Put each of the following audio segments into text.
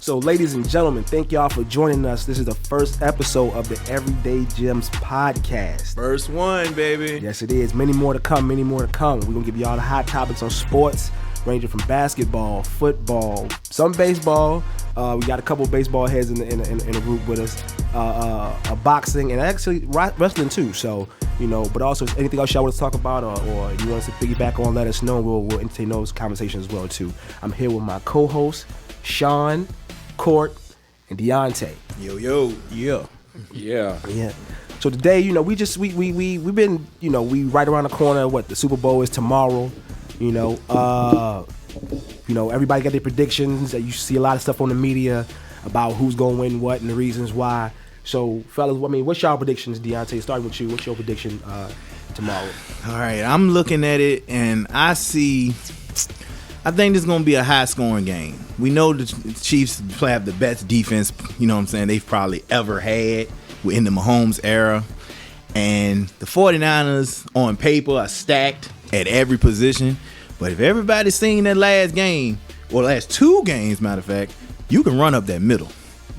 So, ladies and gentlemen, thank y'all for joining us. This is the first episode of the Everyday Gems podcast. First one, baby. Yes, it is. Many more to come. We're going to give you all the hot topics on sports, ranging from basketball, football, some baseball. We got a couple of baseball heads in the group with us. Boxing and actually wrestling too. So, but also anything else y'all want to talk about or you want us to piggyback on, let us know. We'll entertain those conversations as well too. I'm here with my co-hosts, Sean, Court, and Deontay. Yeah. So today, we've been, we right around the corner. The Super Bowl is tomorrow. Everybody got their predictions. You see a lot of stuff on the media about who's gonna win what and the reasons why. So, fellas, what's y'all predictions, Deontay? Starting with you, what's your prediction tomorrow? All right, I'm looking at it and I think this is gonna be a high-scoring game. We know the Chiefs have the best defense, they've probably ever had in the Mahomes era. And the 49ers, on paper, are stacked at every position. But if everybody's seen that last game, or last two games, matter of fact, you can run up that middle.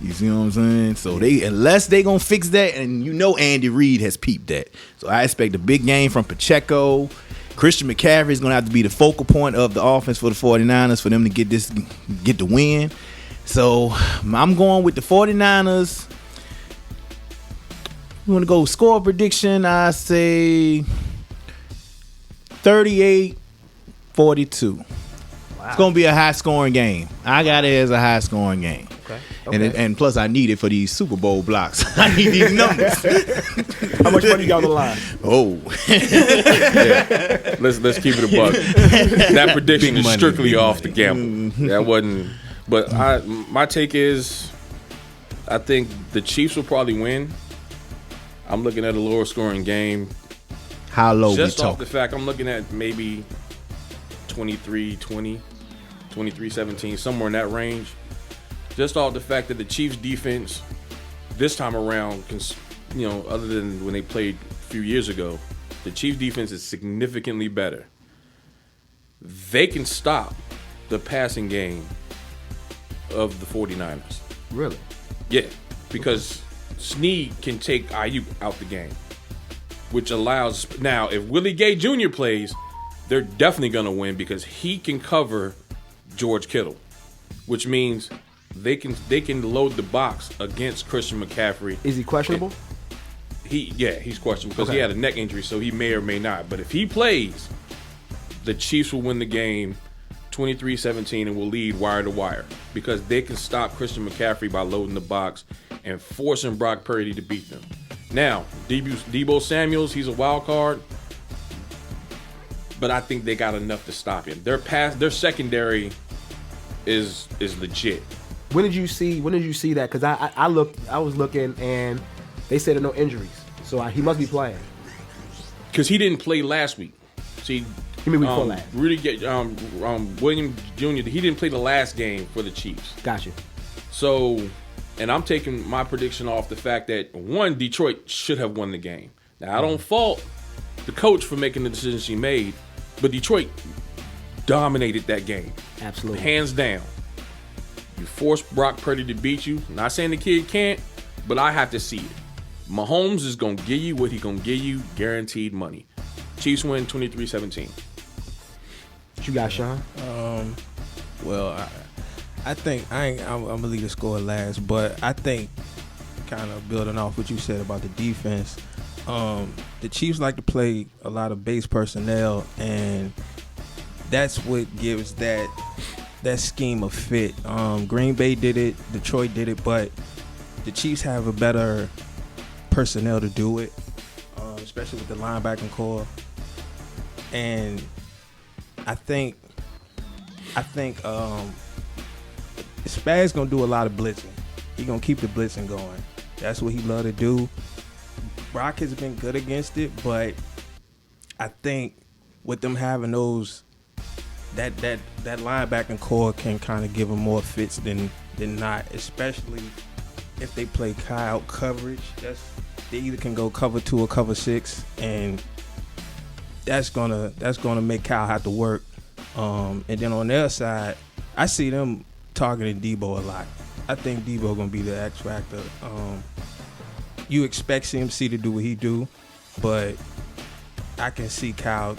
You see what I'm saying? So unless they gonna fix that, and Andy Reid has peeped that. So I expect a big game from Pacheco. Christian McCaffrey is gonna have to be the focal point of the offense for the 49ers for them to get the win. So I'm going with the 49ers. You want to go score prediction? I say 38-42. Wow. It's going to be a high-scoring game. I got it as a high-scoring game. Okay. And plus, I need it for these Super Bowl blocks. I need these numbers. How much money you got on the line? Oh. Yeah. Let's keep it a buck. That prediction is strictly off the gamble. That wasn't. But my take is, I think the Chiefs will probably win. I'm looking at a lower scoring game. How low? Just off the fact I'm looking at maybe 23-20, 23-17, somewhere in that range. Just off the fact that the Chiefs defense this time around, other than when they played a few years ago, the Chiefs defense is significantly better. They can stop the passing game of the 49ers. Really? Yeah, because Snead can take Ayuk out the game, which allows, now if Willie Gay Jr. plays, they're definitely going to win because he can cover George Kittle, which means they can load the box against Christian McCaffrey. Is he questionable? He's questionable because he had a neck injury, so he may or may not. But if he plays, the Chiefs will win the game 23-17 and will lead wire to wire because they can stop Christian McCaffrey by loading the box and forcing Brock Purdy to beat them. Now, Deebo Samuels, he's a wild card, but I think they got enough to stop him. Their secondary is legit. When did you see that? Because I was looking and they said there are no injuries, so he must be playing. Because he didn't play last week. See, you mean before last? William Jr. He didn't play the last game for the Chiefs. Gotcha. So, and I'm taking my prediction off the fact that Detroit should have won the game. Now I don't fault the coach for making the decisions he made, but Detroit dominated that game. Absolutely. Hands down. You forced Brock Purdy to beat you. I'm not saying the kid can't, but I have to see it. Mahomes is going to give you what he's going to give you, guaranteed money. Chiefs win 23-17. What you got, Sean? Well, I think I'm going to leave the score last, but I think kind of building off what you said about the defense, the Chiefs like to play a lot of base personnel, and that's what gives that scheme a fit. Green Bay did it, Detroit did it, but the Chiefs have a better personnel to do it, especially with the linebacking core. And I think Spag's gonna do a lot of blitzing. He's gonna keep the blitzing going. That's what he love to do. Brock has been good against it, but I think with them having those that linebacking core can kind of give them more fits than not, especially if they play Kyle coverage. They either can go cover 2 or cover 6, and that's gonna make Kyle have to work. And then on their side, I see them targeting Deebo a lot. I think Debo gonna be the X factor. You expect CMC to do what he do, but I can see Kyle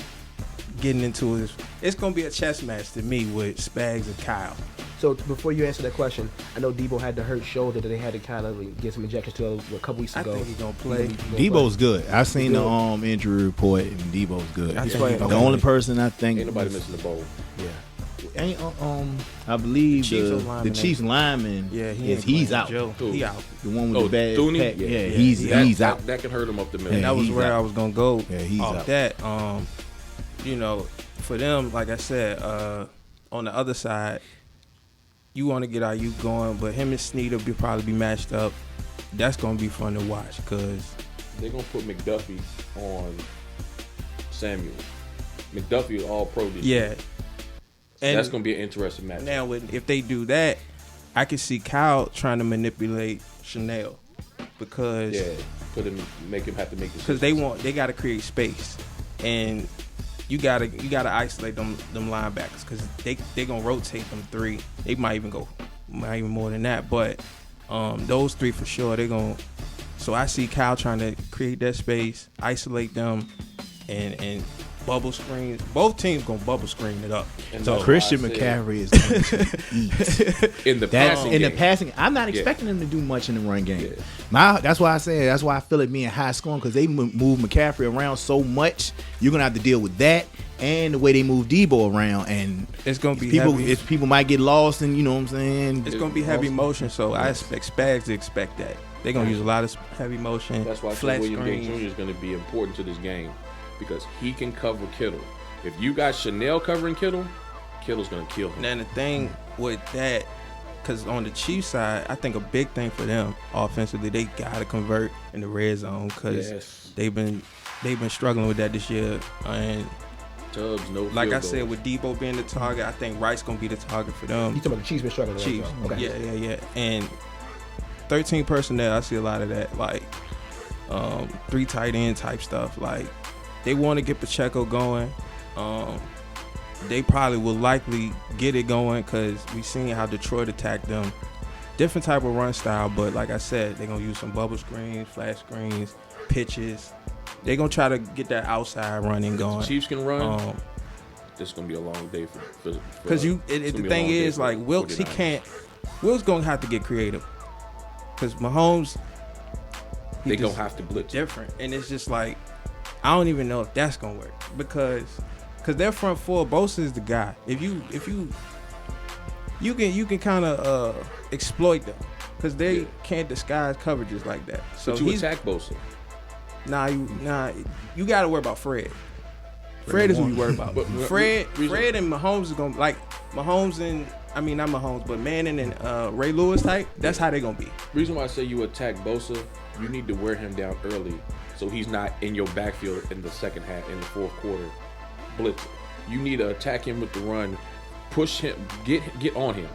getting into his. It's gonna be a chess match to me with Spags and Kyle. So before you answer that question, I know Debo had the hurt shoulder that they had to kind of get some injections to a couple weeks ago. I think he's gonna play. Debo's good. I seen the injury report, and Debo's good. That's right. The only person I think Ain't nobody missing the bowl. ain't I believe the Chiefs lineman. Yeah, he's out. Joe. Who? He out. The one with the bad Thuney? pack. Yeah. He's out. That can hurt him up the middle. And that was he's where out. I was gonna go. Yeah, he's off out. that. For them, like I said, on the other side, you want to get Ayuk going, but him and Snead will probably be matched up. That's gonna be fun to watch because They're gonna put McDuffie on Samuel. McDuffie is all pro this year. yeah. So And that's gonna be an interesting match. now, if they do that, I can see Kyle trying to manipulate Chanel because make him have to make because decisions. they got to create space, and you gotta isolate them linebackers because they gonna rotate them three. They might even more than that, but those three for sure they gonna. So I see Kyle trying to create that space, isolate them, and bubble screens. Both teams gonna bubble screen it up. And So that's Christian why I said McCaffrey is going to eat. in the passing In the game. passing, I'm not expecting them to do much in the run game. Yeah. That's why I feel it being high scoring because they move McCaffrey around so much. You're gonna have to deal with that and the way they move Debo around, and It's gonna be people. heavy. People might get lost, and you know what I'm saying. It's gonna be heavy motion, so I expect Spags to expect that. They're gonna use a lot of heavy motion. That's why I flat said William Gay screens. Jr. is going to be important to this game because he can cover Kittle. If you got Chanel covering Kittle, Kittle's going to kill him. And then the thing with that, because on the Chiefs side, I think a big thing for them offensively, they gotta convert in the red zone because Yes. they've been struggling with that this year. And Tubbs, no like field I said, goals. with Debo being the target, I think Rice gonna be the target for them. You talking about the Chiefs been struggling? right? Chiefs, Okay. yeah. And 13 personnel, I see a lot of that, like 3 tight end type stuff. Like they want to get Pacheco going. They probably will likely get it going because we seen how Detroit attacked them. Different type of run style, but like I said, they're gonna use some bubble screens, flash screens, pitches. They're gonna try to get that outside running going. Chiefs can run. This is going to be a long day for Because it's gonna the be a thing long day is, for like the Wilkes, 49ers. Wilkes gonna have to get creative. Because Mahomes, They just going to have to blitz. different, and it's just like I don't even know if that's gonna work because their front four, Bosa is the guy. If you can kind of exploit them because they can't disguise coverages like that. So But you he's attack Bosa. you got to worry about Fred. Fred is who you worry about. But Fred reason- and Mahomes is gonna like Mahomes and not Mahomes, but Manning and Ray Lewis type. That's how they gonna be. Reason why I say you attack Bosa, you need to wear him down early so he's not in your backfield in the second half, in the fourth quarter, blitz. You need to attack him with the run, push him, get on him.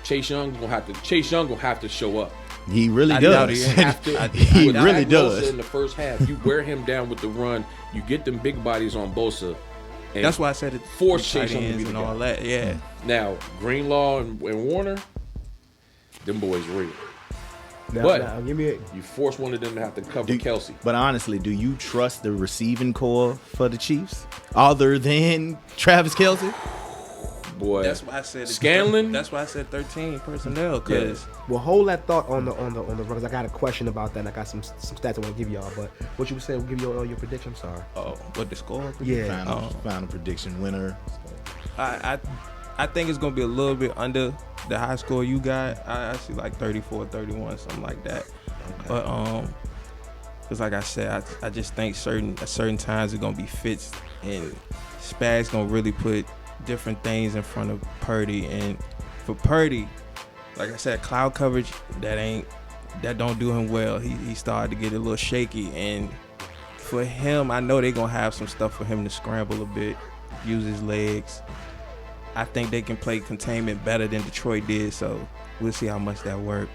Chase Young gonna have to show up. He really I doubt does. he have to. He With really Bosa does. in the first half, you wear him down with the run. You get them big bodies on Bosa. And That's why I said it. Force tight Chase Young to ends be the and guy. all that. Yeah. Now Greenlaw and Warner, them boys real. Now, But- now, give me a, You force one of them to have to cover Kelsey. But honestly, do you trust the receiving core for the Chiefs other than Travis Kelce? Boy, That's why I said Scanlon? That's why I said 13 personnel because well, hold that thought on the runners. I got a question about that. And I got some stats I want to give y'all. But what you were saying, give your prediction. I'm sorry. what the score? Yeah. Final prediction winner. I think it's gonna be a little bit under the high score you got. I see like 34, 31, something like that. Okay. But because like I said, I just think at certain times it's gonna be Fitz and Spags gonna really put different things in front of Purdy. And for Purdy, like I said, cloud coverage that don't do him well. He started to get a little shaky, and for him, I know they're gonna have some stuff for him to scramble a bit, use his legs. I think they can play containment better than Detroit did, so we'll see how much that works.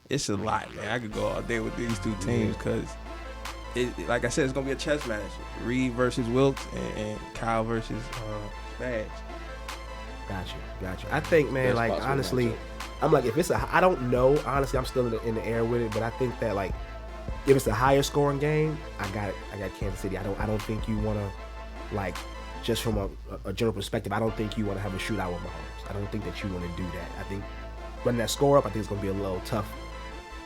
It's a lot, man. I could go all day with these two teams because, like I said, it's gonna be a chess match: Reed versus Wilkes and Kyle versus Spags. Got you. I think, man, Best like possible honestly, matchup. I'm like if it's I don't know. Honestly, I'm still in the air with it, but I think that like if it's a higher scoring game, I got Kansas City. I don't think you want to like just from a general perspective. I don't think you want to have a shootout with Mahomes. I don't think that you want to do that. I think running that score up, I think it's going to be a little tough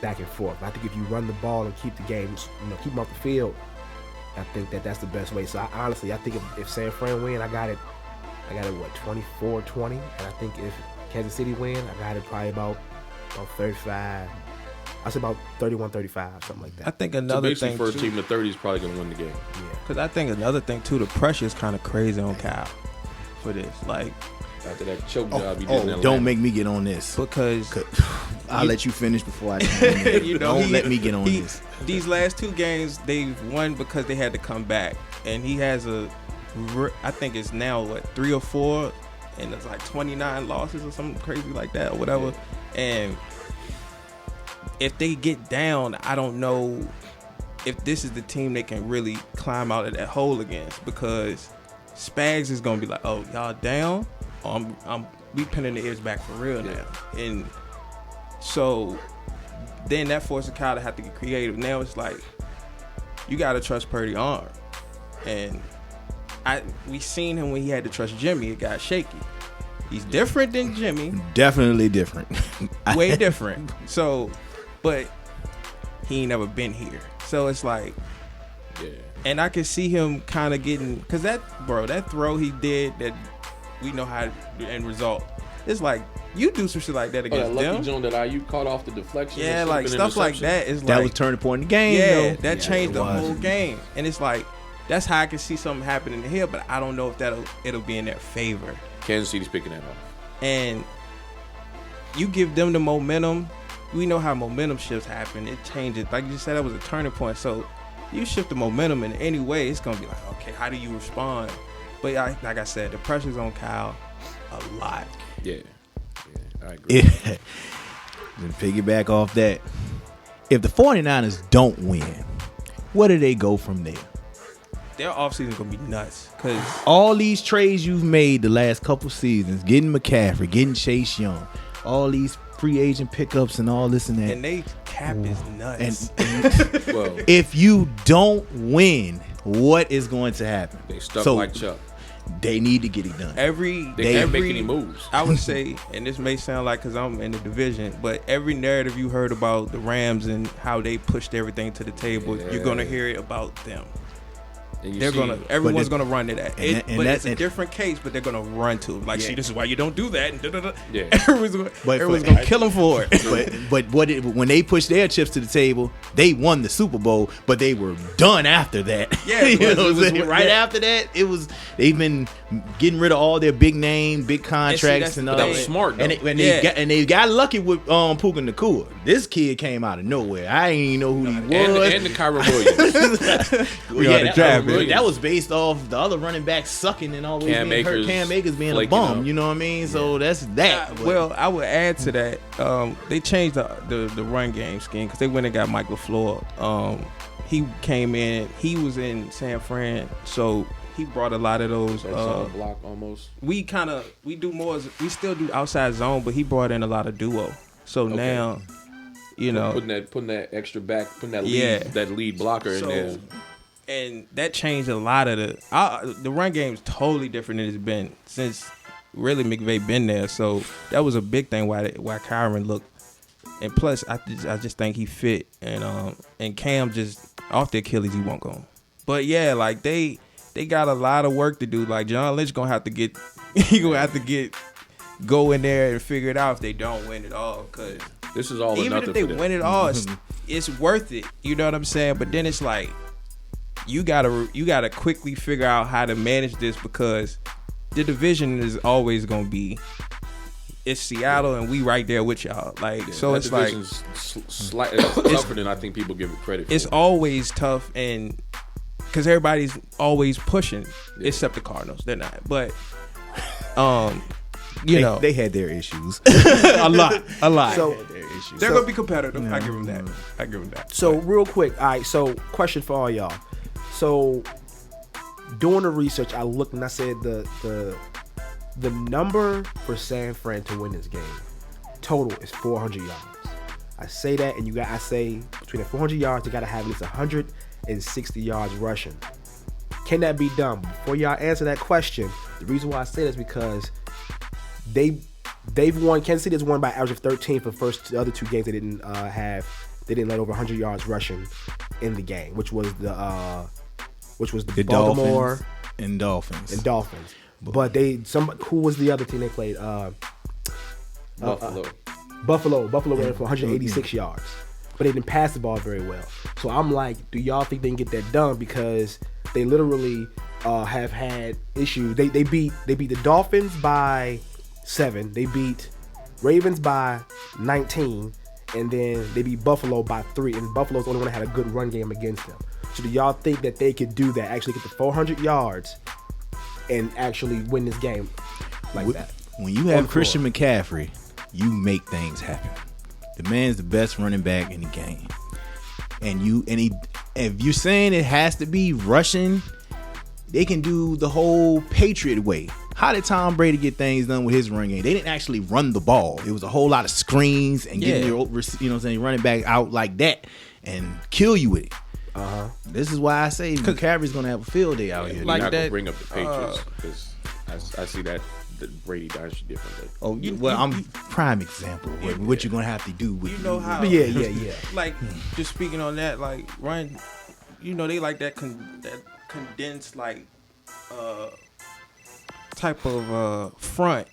back and forth. But I think if you run the ball and keep the games, keep them off the field, I think that's the best way. So I think if San Fran win, I got it what 24-20, and I think if Kansas City win, I got it probably about 35. I say about 31-35, something like that. I think So another basically, thing first too, team in the 30 is probably going to win the game. Yeah. because I think another thing too, the pressure is kind of crazy on Kyle for this, like After that choke job he did in Atlanta. Don't make me get on this. because I'll let you finish before I chime in. Don't let me get on this. These last two games they've won because they had to come back, and he has I think it's now what 3 or 4, and it's like 29 losses or something crazy like that or whatever. And if they get down, I don't know if this is the team they can really climb out of that hole against, because Spags is gonna be like, oh, y'all down? We pinning the ears back for real now. And so then that forces Kyle to have to get creative. Now it's like you gotta trust Purdy's arm. And we seen him when he had to trust Jimmy, it got shaky. He's different than Jimmy. Definitely different. Way different. So, but he ain't never been here. So it's like, Yeah. and I can see him kind of getting, because that throw he did that we know how the end result. It's like, you do some shit like that Oh, against that lucky them. Jones that IU caught off the deflection. Yeah, and like an stuff like interception. that is That like, was turning point in the game. yeah, though. that changed it the was. whole game. And it's like, that's how I can see something happening here, but I don't know if it'll be in their favor. Kansas City's picking that off. And you give them the momentum. We know how momentum shifts happen. It changes. Like you said, that was a turning point. So you shift the momentum in any way, it's going to be like, okay, how do you respond? But like I said, the pressure's on Kyle a lot. Yeah, I agree. Yeah. To piggyback off that, if the 49ers don't win, where do they go from there? Their offseason's going to be nuts. Because All these trades you've made the last couple seasons, getting McCaffrey, getting Chase Young, all these free agent pickups and all this and that. and they cap is nuts. And Well, if you don't win, what is going to happen? they stuck So, like Chuck. They need to get it done. They can't make any moves. I would say, and this may sound like because I'm in the division, but every narrative you heard about the Rams and how they pushed everything to the table, you're gonna hear it about them. And you They're see- gonna, everyone's But gonna run to that. and But that- it's a different case, but they're gonna run to it. Like, Yeah. see, this is why you don't do that. And da-da-da. Yeah. Everyone's gonna kill them for it. when they pushed their chips to the table, they won the Super Bowl, but they were done after that. Yeah, You it know was- what I'm saying? it was- Right yeah. after that, they've been getting rid of all their big name, big contracts, that's and the all That thing. was smart, though. and they got lucky with Puka Nacua. This kid came out of nowhere. I ain't even know who he was. and the Kyron Williams. We oughta draft him. that was based off the other running back sucking and always Cam being hurt. Akers Cam Akers being a flaking bum. up. You know what I mean? So that's that. But- Well, I would add to that. They changed the run game scheme because they went and got Mike LaFleur. He came in. He was in San Fran, so he brought a lot of those. That's on the block almost. We do more. We still do outside zone, but he brought in a lot of duo. So now, Putting that extra back, putting that lead, Yeah. that lead blocker in there. so, and that changed a lot of the run game is totally different than it's been since really McVay been there. So that was a big thing why Kyron looked. And plus, I just think he fit, and Cam just off the Achilles he won't go. But yeah, like they got a lot of work to do. Like John Lynch gonna have to get go in there and figure it out if they don't win it all. Cause This is all or even nothing if they for them. win it all, it's worth it. You know what I'm saying? But then it's like you gotta quickly figure out how to manage this because the division is always gonna be. It's Seattle and we right there with y'all. Like so, That it's like division's slightly tougher than I think people give it credit for. it's always tough and because everybody's always pushing except the Cardinals. They're not, but they had their issues. a lot. So Their issues. They're gonna be competitive. I give them that. So real quick, all right. So question for all y'all. So doing the research, I looked and I said the The number for San Fran to win this game total is 400 yards. I say that, and I say between the 400 yards, they got to have at least 160 yards rushing. Can that be done? Before y'all answer that question, the reason why I say this is because they've won. Kansas City has won by average of 13 for the other two games. They didn't let over 100 yards rushing in the game, which was the Baltimore Dolphins. But who was the other team they played? Buffalo ran for 186 yards, but they didn't pass the ball very well. So I'm like, do y'all think they can get that done? Because they literally have had issues. They beat the Dolphins by 7. They beat Ravens by 19, and then they beat Buffalo by 3. And Buffalo's the only one that had a good run game against them. So do y'all think that they could do that? Actually get the 400 yards and actually win this game like that? When you have Christian McCaffrey, you make things happen. The man's the best running back in the game. If you're saying it has to be rushing, they can do the whole Patriot way. How did Tom Brady get things done with his run game? They didn't actually run the ball. It was a whole lot of screens and getting your running back out like that and kill you with it. This is why I say McCaffrey's gonna have a field day out here. Like not gonna bring up the Patriots because I see that Brady dynasty differently. I'm prime example of what you're gonna have to do with how yeah. Like just speaking on that, like Ryan, they like that condensed like type of front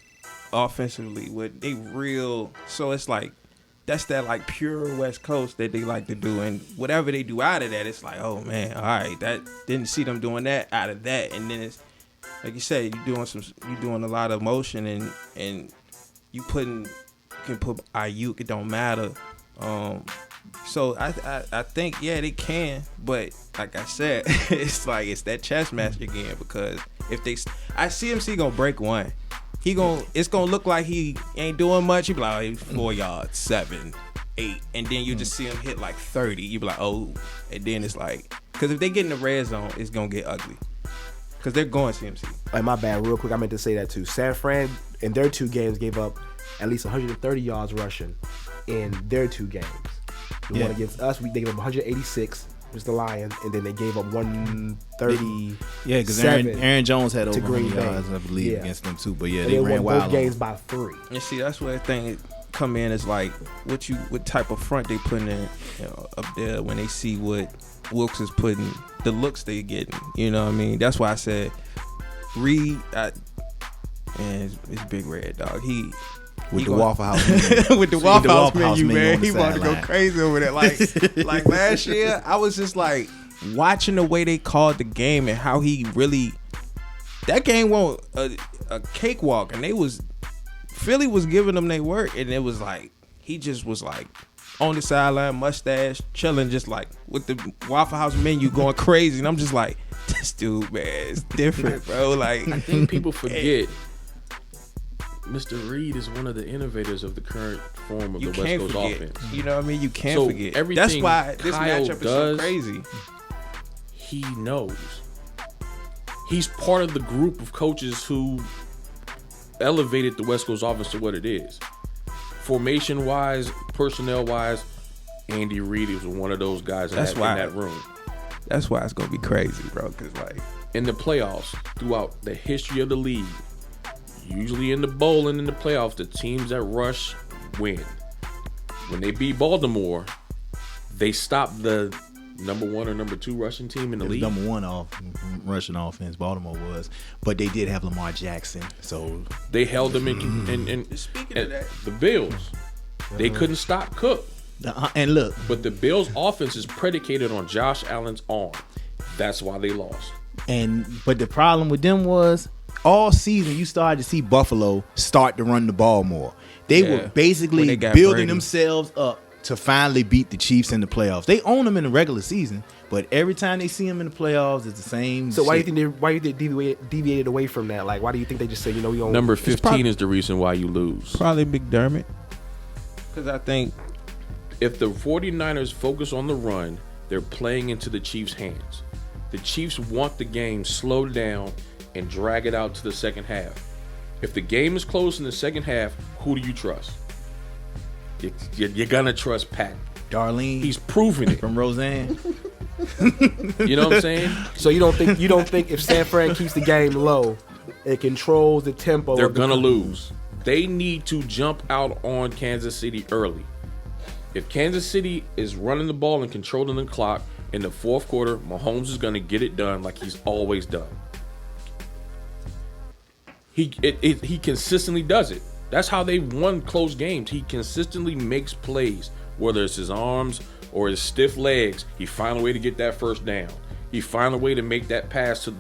offensively with they real. So it's like that's that like pure West Coast that they like to do, and whatever they do out of that, it's like, oh man, all right, that didn't see them doing that out of that, and then it's like you said, you're doing a lot of motion, and you can put Ayuk, it don't matter. So I think they can, but like I said, it's that chess match again because I CMC gonna break one. It's gonna look like he ain't doing much. He be like 4 yards, 7, 8, and then you just see him hit like 30. You be like, oh, and then it's like, because if they get in the red zone, it's gonna get ugly. Because they're going CMC. Hey, my bad. Real quick, I meant to say that too. San Fran in their 2 games gave up at least 130 yards rushing in their 2 games. The one against us, they gave up 186. Was the Lions, and then they gave up 130. Yeah, because Aaron Jones had over 100 yards, I believe, against them too. But they ran won wild. Both games by 3. And see, that's where the thing come in is like what type of front they putting in up there when they see what Wilkes is putting, the looks they getting. You know what I mean? That's why I said Reed. It's Big Red Dog. With the Waffle House menu. With the Waffle House menu, man. He about to go crazy over there. Like last year, I was just like watching the way they called the game and how he really that game won't a cakewalk, and Philly was giving them their work, and it was like he just was like on the sideline, mustache, chilling, just like with the Waffle House menu going crazy, and I'm just like, this dude, man, it's different, bro. Like I think people forget. Mr. Reed is one of the innovators of the current form of the West Coast offense. You know what I mean? You can't forget. That's why this matchup is so crazy. He knows. He's part of the group of coaches who elevated the West Coast offense to what it is. Formation-wise, personnel-wise, Andy Reid is one of those guys in that room. That's why it's going to be crazy, bro. Because, in the playoffs, throughout the history of the league, usually in the bowl and in the playoffs, the teams that rush win. When they beat Baltimore, they stopped the number 1 or number 2 rushing team in the league. Number 1 rushing offense, Baltimore was, but they did have Lamar Jackson, so they held them in. Speaking of that, the Bills, they couldn't stop Cook. And look, but the Bills' offense is predicated on Josh Allen's arm. That's why they lost. But the problem with them was, all season you started to see Buffalo start to run the ball more. They were basically building themselves up to finally beat the Chiefs in the playoffs. They own them in the regular season, but every time they see them in the playoffs, it's the same. So why do you think they deviated away from that? Like, why do you think they just say, we don't? Number 15 is the reason why you lose. Probably McDermott. Because I think if the 49ers focus on the run, they're playing into the Chiefs' hands. The Chiefs want the game slowed down and drag it out to the second half. If the game is close in the second half, who do you trust? You're gonna trust Pat. Darlene, He's proven it. from Roseanne. You know what I'm saying? So you don't think if San Fran keeps the game low, it controls the tempo. They're of the gonna lose. They need to jump out on Kansas City early. If Kansas City is running the ball and controlling the clock in the fourth quarter, Mahomes is gonna get it done like he's always done. He consistently does it. That's how they won close games. He consistently makes plays, whether it's his arms or his stiff legs. He finds a way to get that first down. He finds a way to make that pass to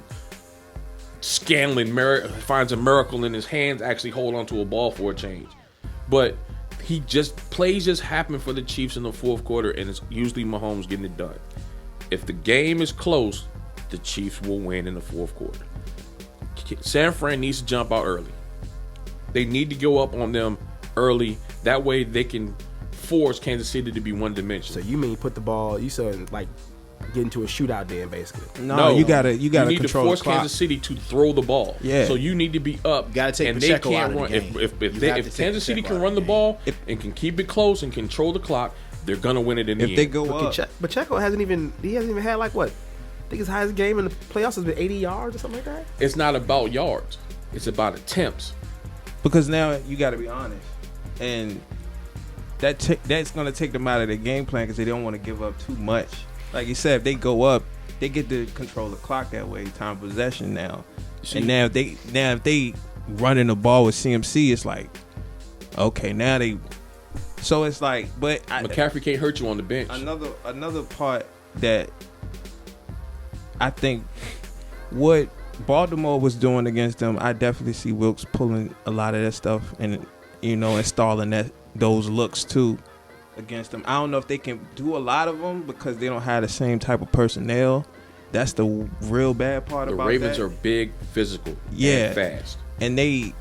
Scanlon. Finds a miracle in his hands, actually hold on to a ball for a change. But plays just happen for the Chiefs in the fourth quarter, and it's usually Mahomes getting it done. If the game is close, the Chiefs will win in the fourth quarter. San Fran needs to jump out early. They need to go up on them early. That way they can force Kansas City to be one-dimensional. So you mean put the ball? You said like get into a shootout then, basically. No, you gotta you need to control force the clock. Kansas City to throw the ball. Yeah. So you need to be up. Gotta take and Pacheco they can't out of the run. game. If Kansas City can run the ball and can keep it close and control the clock, they're gonna win it in the end. If they go up, But Pacheco hasn't even had like what? I think his highest game in the playoffs has been 80 yards or something like that. It's not about yards. It's about attempts. because now you got to be honest, and that's going to take them out of their game plan because they don't want to give up too much. Like you said, if they go up, they get to control the clock that way, time of possession now. And now if they running the ball with CMC, it's like, okay, now they. So it's like, but McCaffrey can't hurt you on the bench. Another part that I think what Baltimore was doing against them, I definitely see Wilkes pulling a lot of that stuff and installing those looks too against them. I don't know if they can do a lot of them because they don't have the same type of personnel. That's the real bad part about that. The Ravens are big, physical, and fast, and they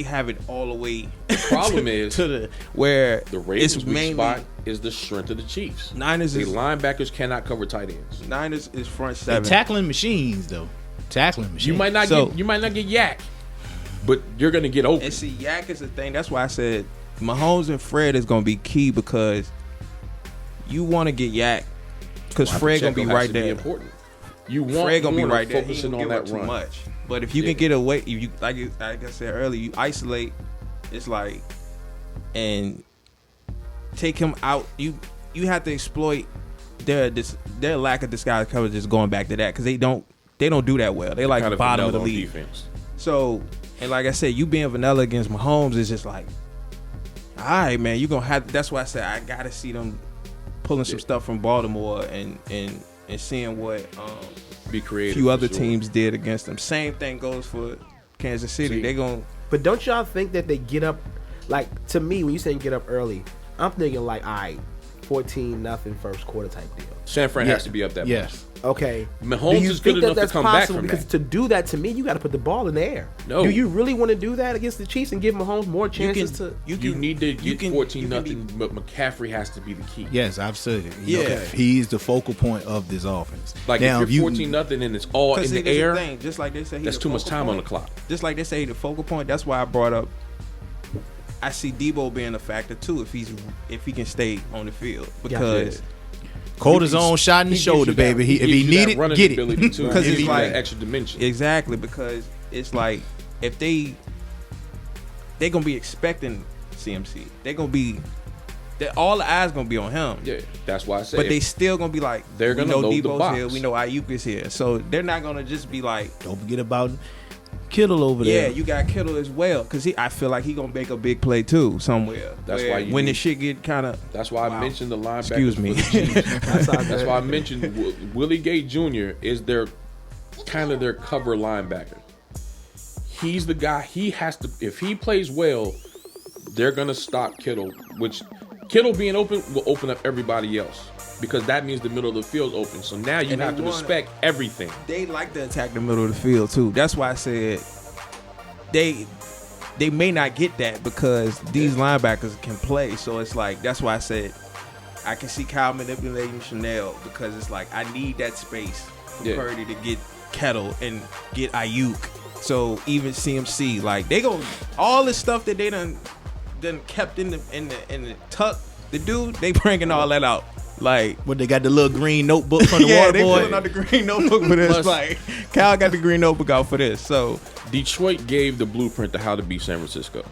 have it all the way. The problem is to where the Ravens' it's weak mainly spot is the strength of the Chiefs. The linebackers cannot cover tight ends. Niners is front They're seven. tackling machines though. Tackling machines. You might not get yak, but you're gonna get open. And see, yak is the thing. That's why I said Mahomes and Fred is gonna be key because you want to get yak because Fred gonna be right there. Important. You want Fred gonna be right there. focusing He on give up that too run. much. But if you can get away, if you like I said earlier, you isolate. It's like and take him out. You have to exploit their lack of disguise coverage. Just going back to that because they don't do that well. They like kind of bottom of the vanilla league. Defense. So and like I said, you being vanilla against Mahomes is just like, all right, man, you gonna have. That's why I said I gotta see them pulling some stuff from Baltimore and seeing what Be creative. few other for sure. teams did against them. Same thing goes for Kansas City. See, They gon' But don't y'all think that they get up? Like, to me, when you say get up early, I'm thinking like, all right, 14-0 first quarter type deal. San Fran has to be up that Yes. Okay. Mahomes Do you is good think enough to that's come back possible? from Because that. to do that, to me, you got to put the ball in the air. No. Do you really want to do that against the Chiefs and give Mahomes more chances to? You need to get 14-0, but McCaffrey has to be the key. Yes, absolutely. Yeah. He's the focal point of this offense. Like now, if you're 14-0 and it's all in the air, thing, just like they say, that's too much time on the clock. Just like they say, the focal point. That's why I brought up. I see Debo being a factor too if he can stay on the field because cortisone shot in the shoulder, baby. If he need it, get it. Because Because it's it's like like- extra dimension. exactly because it's like if they gonna be expecting CMC, they gonna be all the eyes gonna be on him. Yeah, that's why I say. But they still gonna be like, They're we gonna know load the Debo's box. here, we know Ayuk is here, so they're not gonna just be like, Don't forget about Kittle over yeah, there. you got Kittle as well, because I feel like he gonna make a big play too somewhere. That's where why you when need- the shit get kind of. That's why I Wow. mentioned the linebackers. Excuse me. For the Chiefs. That's That's why I mentioned Willie Gay Jr. is their cover linebacker. He's the guy. He has to. If he plays well, they're gonna stop Kittle. Which Kittle being open will open up everybody else because that means the middle of the field's open. So now you And have they to wanna- respect everything. They like to attack the middle of the field too. That's why I said they may not get that because these linebackers can play. So it's like that's why I said I can see Kyle manipulating Chanel because it's like I need that space for Yeah. Purdy to get Kettle and get Ayuk So even CMC, like they go all the stuff that they done kept in the tuck. The dude, they bringing all that out. Like What, they got the little green notebook from the yeah, water they boy? pulling out the green notebook for this. Plus- Like Cal got the green notebook out for this. So Detroit gave the blueprint to how to beat San Francisco.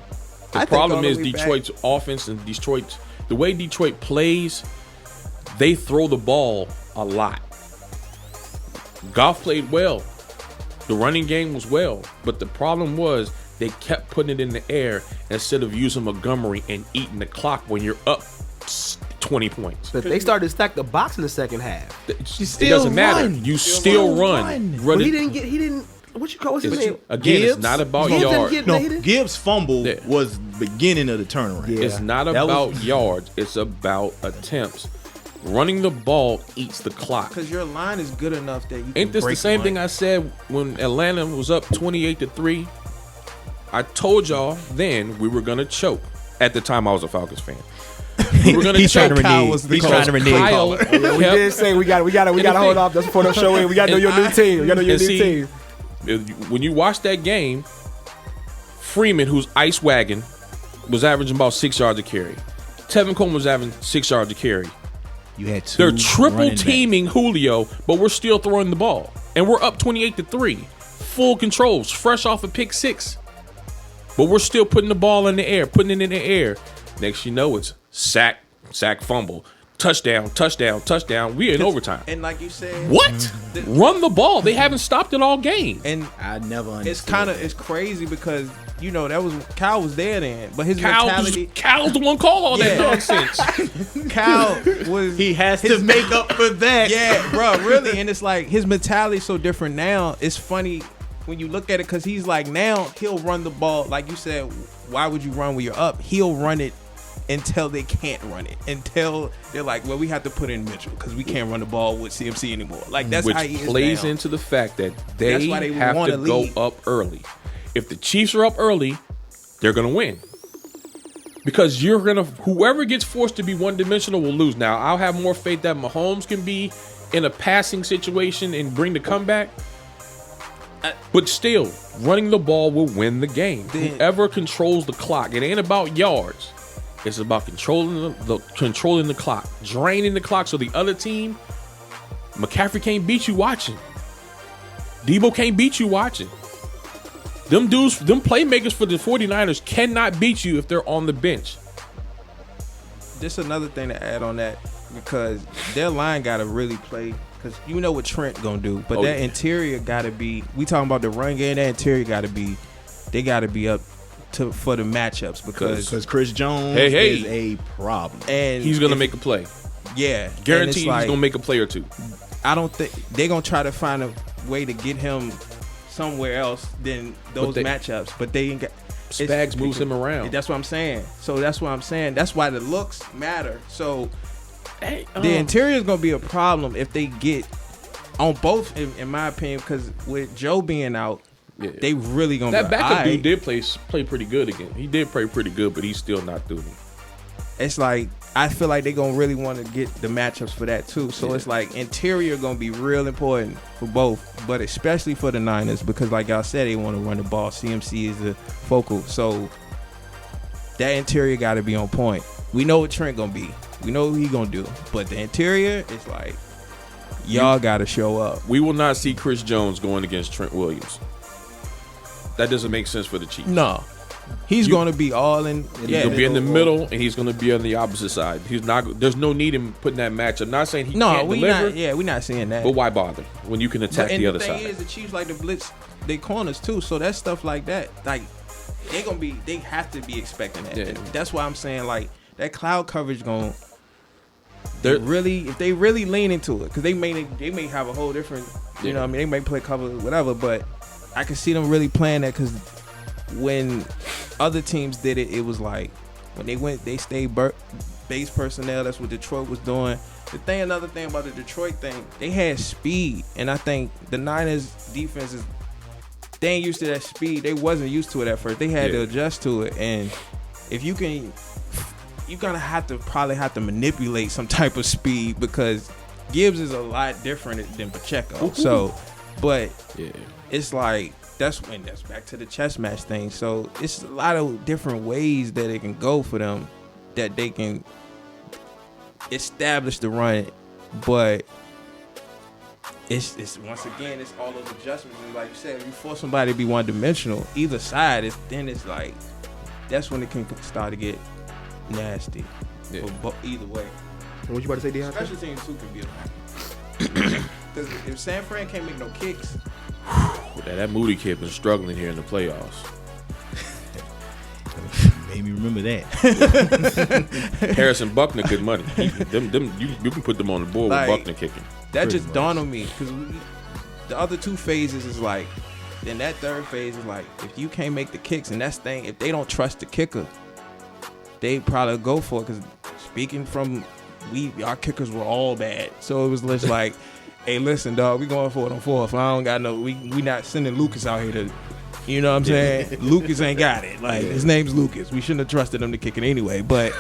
The I think problem all the is way back- Detroit's offense and the way Detroit plays, they throw the ball a lot. Goff played well. The running game was well. But the problem was they kept putting it in the air instead of using Montgomery and eating the clock when you're up 20 points. But they started to stack the box in the second half. It still doesn't matter. run. You still run. run. But Run he it. didn't get. What's his It's- name? Again, Gibbs? it's not about Gibbs didn't yards. get- No, He didn't- Gibbs' fumble Yeah. was beginning of the turnaround. Yeah. It's not That about was- yards. It's about attempts. Running the ball eats the clock. because your line is good enough that you Ain't can this the break same one. thing I said when Atlanta was up 28-3? I told y'all then we were gonna choke. At the time, I was a Falcons fan. We were gonna He's trying choke. to Kyle renege. was the He's coach. trying to renege. Kyle We kept- did say we got to hold off. That's before the show in. We got to know your new team. We got to know your And new see, team. When you watch that game, Freeman, who's ice wagon, was averaging about 6 yards a carry. Tevin Coleman was averaging 6 yards a carry. You had two They're triple running backs. teaming Julio, but we're still throwing the ball. And we're up 28-3. Full controls, fresh off a pick 6. But we're still putting the ball in the air, putting it in the air. Next you know it's sack, fumble, touchdown. We in overtime. And like you said, What? Run the ball. They haven't stopped it all game. and I never understood. it's kind of it's crazy because that was Kyle was there then, but his mentality. Cal's the one call all that Yeah. nonsense. Kyle was He has to make up for that. yeah, bro, really, and it's like his mentality is so different now. It's funny when you look at it because he's like now he'll run the ball like you said. Why would you run when you're up? He'll run it until they can't run it. Until they're like, well, we have to put in Mitchell because we can't run the ball with CMC anymore. Like that's Which how he is plays now. into the fact that they That's why they have wanna to go lead. up early. If the Chiefs are up early, they're going to win. Because whoever gets forced to be one-dimensional will lose. Now, I'll have more faith that Mahomes can be in a passing situation and bring the comeback. But still, running the ball will win the game. Whoever controls the clock, it ain't about yards. It's about controlling the clock, draining the clock so the other team, McCaffrey can't beat you watching. Debo can't beat you watching. Them dudes, them playmakers for the 49ers cannot beat you if they're on the bench. Just another thing to add on that because their line got to really play because you know what Trent gonna do, but that interior got to be. We talking about the run game. That interior got to be. They got to be up for the matchups Because Chris Jones Hey. is a problem. and He's gonna if- make a play. yeah Guaranteed and it's he's like, gonna make a play or two. I don't think they're gonna try to find a way to get him somewhere else than those matchups, but they ain't got. Spags moves him around. That's what I'm saying. So that's what I'm saying. That's why the looks matter. So Hey, the interior is gonna be a problem if they get on both, in my opinion, because with Joe being out, Yeah. they really gonna that be backup alright. dude did play pretty good again. He did play pretty good, but he's still not doing it. It's like I feel like they're gonna really want to get the matchups for that too. So it's like interior gonna be real important for both, but especially for the Niners because like y'all said, they want to run the ball. CMC is the focal, so that interior got to be on point. We know what Trent gonna be. We know what he gonna do, but the interior is like y'all got to show up. We will not see Chris Jones going against Trent Williams. That doesn't make sense for the Chiefs. No, he's gonna be all in. He's gonna be in the middle, and he's gonna be on the opposite side. He's not. There's no need in putting that match. I'm not saying he No, can't we deliver, not. Yeah, we not seeing that. but why bother when you can attack and the other thing side? is, the Chiefs like to blitz their corners too, so that stuff like that, like they have to be expecting that. Yeah. And that's why I'm saying like that cloud coverage going. They're- If they really lean into it, because they may have a whole different, you know, what I mean, they may play cover whatever, but I can see them really playing that because when other teams did it, it was like when they stayed base personnel. That's what Detroit was doing. Another thing about the Detroit thing, they had speed, and I think the Niners defense they ain't used to that speed. They wasn't used to it at first. They had to adjust to it, and if you can, you're gonna probably have to manipulate some type of speed because Gibbs is a lot different than Pacheco. So, but Yeah. it's like that's back to the chess match thing. So it's a lot of different ways that it can go for them, that they can establish the run, but it's once again, it's all those adjustments. And like you said, if you force somebody to be one dimensional, either side, then it's like that's when it can start to get nasty. Yeah. But either way, What you about to say, Deontay? special teams too can be a because if San Fran can't make no kicks, That Moody kid been struggling here in the playoffs. Made me remember that. Harrison Buckner, good money. You can put them on the board Like, with Buckner kicking. that Pretty just much. dawned on me because the other two phases is like, then that third phase is like, if you can't make the kicks, and that's the thing, if they don't trust the kicker, they probably go for it. Because speaking from our kickers were all bad, so it was just like, hey, listen, dog, we going for it on fourth. I don't got no, we not sending Lucas out here to, you know what I'm saying? Lucas ain't got it. Like, his name's Lucas. We shouldn't have trusted him to kick it anyway. But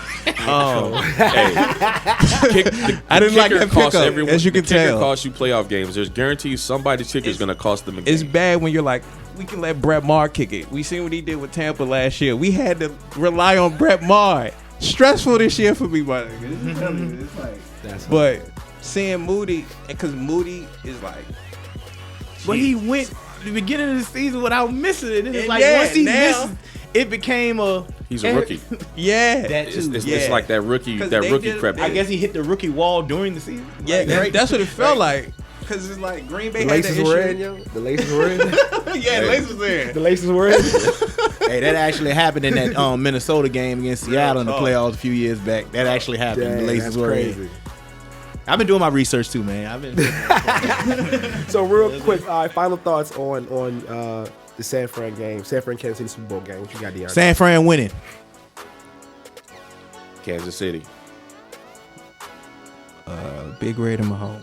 I didn't like that pickup, as you can the kicker tell. costs you playoff games. There's guaranteed somebody's kicker is going to cost them a game. It's bad when you're like, we can let Brett Maher kick it. We seen what he did with Tampa last year. We had to rely on Brett Maher. Stressful this year for me, but it's like, but seeing Moody, because Moody is like, But he went the beginning of the season without missing it. It's And like yeah, once he now- missed, it became a. He's a rookie. yeah, That too. It's like that rookie 'Cause they did- prep. I guess he hit the rookie wall during the season. yeah. Like, right? That's what it felt like. Because it's like Green Bay The had that laces issue. were in, yo. The laces were in. Yeah, the laces in. The laces were in. Hey, that actually happened in that Minnesota game against Seattle in the Oh. playoffs a few years back. That actually happened. Dang, the laces that's were crazy. in. I've been doing my research too, man. I've been. So real quick, all right, final thoughts on the San Fran game, San Fran Kansas City Super Bowl game. What you got, Deontay? San Fran winning. Kansas City. Big Red in my home.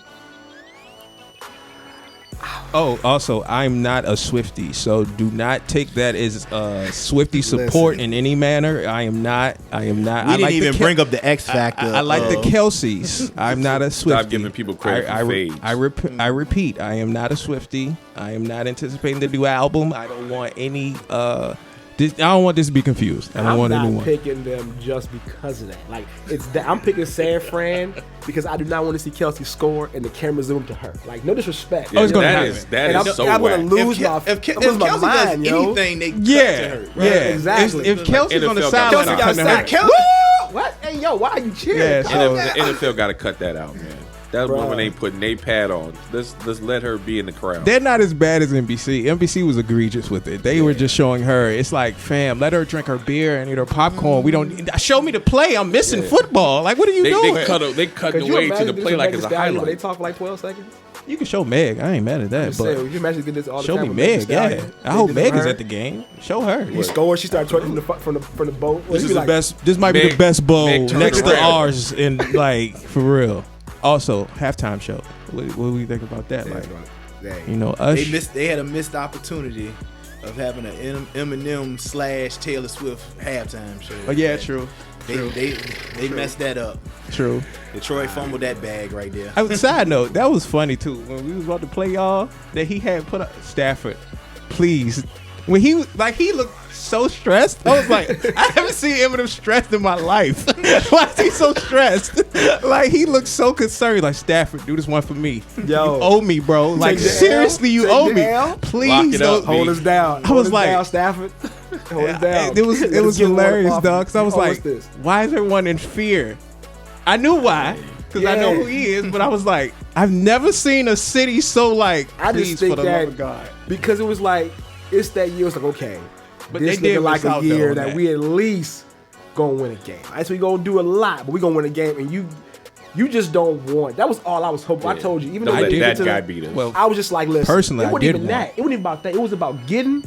Oh, also, I'm not a Swiftie, so do not take that as Swiftie support in any manner. I am not. We I didn't like even the bring up the X Factor. I like the Kelseys. I'm not a Swiftie. Stop giving people credit for fades. I repeat, I am not a Swiftie. I am not anticipating the new album. I don't want any. I don't want this to be confused. I don't I'm want not anyone. picking them just because of that. Like it's that I'm picking San Fran because I do not want to see Kelsey score and the camera zoom to her. Like no disrespect. Oh, it's gonna that happen. is that And is I'm so gonna whack. lose if my Kelsey lose my does mind, yo. anything, they cut Yeah, to her. yeah, exactly. If Kelsey's on the NFL got sideline, to I'm stop cutting that. her. Woo! What? Hey, yo, why are you cheering? Yeah, so- The NFL got to cut that out, man. That's Bruh. when they put their pad on. Let's let her be in the crowd. They're not as bad as NBC. NBC was egregious with it. They were just showing her. It's like, fam, let her drink her beer and eat her popcorn. We don't show me the play. I'm missing football. Like, what are you doing? They cut Could you away to imagine the this play with like Megan it's a Stallion when they highlight. talk for like 12 seconds? You can show Meg. I ain't mad at that. Just saying, But would you imagine getting this all the show time me with Megan Meg. Yeah, Stallion? I hope They Meg did is her. at the game. Show her. He scored. She started twerking from the boat. This is the best. This might be the Meg- best bowl Meg turned next to around. ours, and like for real. Also, halftime show. What do we think about that? Like, you know, us. They had a missed opportunity of having an Eminem / Taylor Swift halftime show. Oh yeah, true. They messed that up. True. Detroit fumbled that bag right there. Side note, that was funny too. When we was about to play y'all, that he had put up Stafford, please. When he looked so stressed. I was like, I haven't seen Eminem stressed in my life. Why is he so stressed? Like he looks so concerned. Like Stafford, do this one for me. Yo. You owe me, bro. Like Take the seriously, L. you Take owe the me. L. Please Lock it don't up, Hold us down. I Hold was us like- down, Stafford. Hold us down. It was Let us get one hilarious, off. dog. Cause I was Oh, like, what's this? why is everyone in fear? I knew why, cause I know Yeah. who he is. But I was like, I've never seen a city so like. I just Please, think for the love that of God. because it was like it's that year. It's like okay, But this they did looking like miss a out, year though, on that that. we at least gonna win a game. Right, so we gonna do a lot, but we gonna win a game, and you just don't want. That was all I was hoping. I told you, even though Don't we let didn't that get to guy the, beat us. Well, I was just like, listen. Personally, it I wasn't did even want. that. It wasn't even about that. It was about getting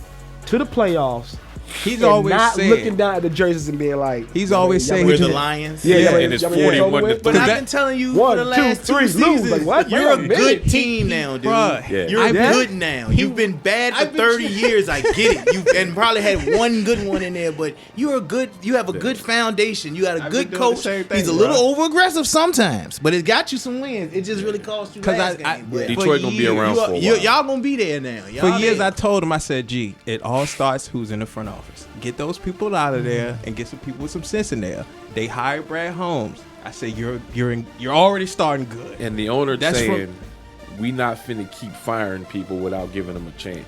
to the playoffs He's and always not said, looking down at the jerseys and being like, He's always y'all saying We're ready the to- Lions. Yeah, Yeah, yeah, and it's y'all ready to 41 over with? to But Cause I've that- been telling you One, for the two, last three, 2 lose. seasons, Like, what? you're Wait a a minute. good team now, dude. Bruh, Yeah. You're I've been- good now. You've been bad for I've been 30 years. I get it. You and probably had one good one in there, but you're a good. You have a good foundation. You got a I've good been doing the coach. same thing, He's a bruh. little over aggressive sometimes, but it got you some wins. It just really cost you 'Cause last I- game. but- But Detroit gonna be around for a while. y'all gonna be there now. For Y'all years, there. I told him, I said, "Gee, it all starts who's in the front office. Get those people out of there and get some people with some sense in there." They hired Brad Holmes. I said, "You're already starting good." And the owner That's saying, we not finna keep firing people without giving them a chance.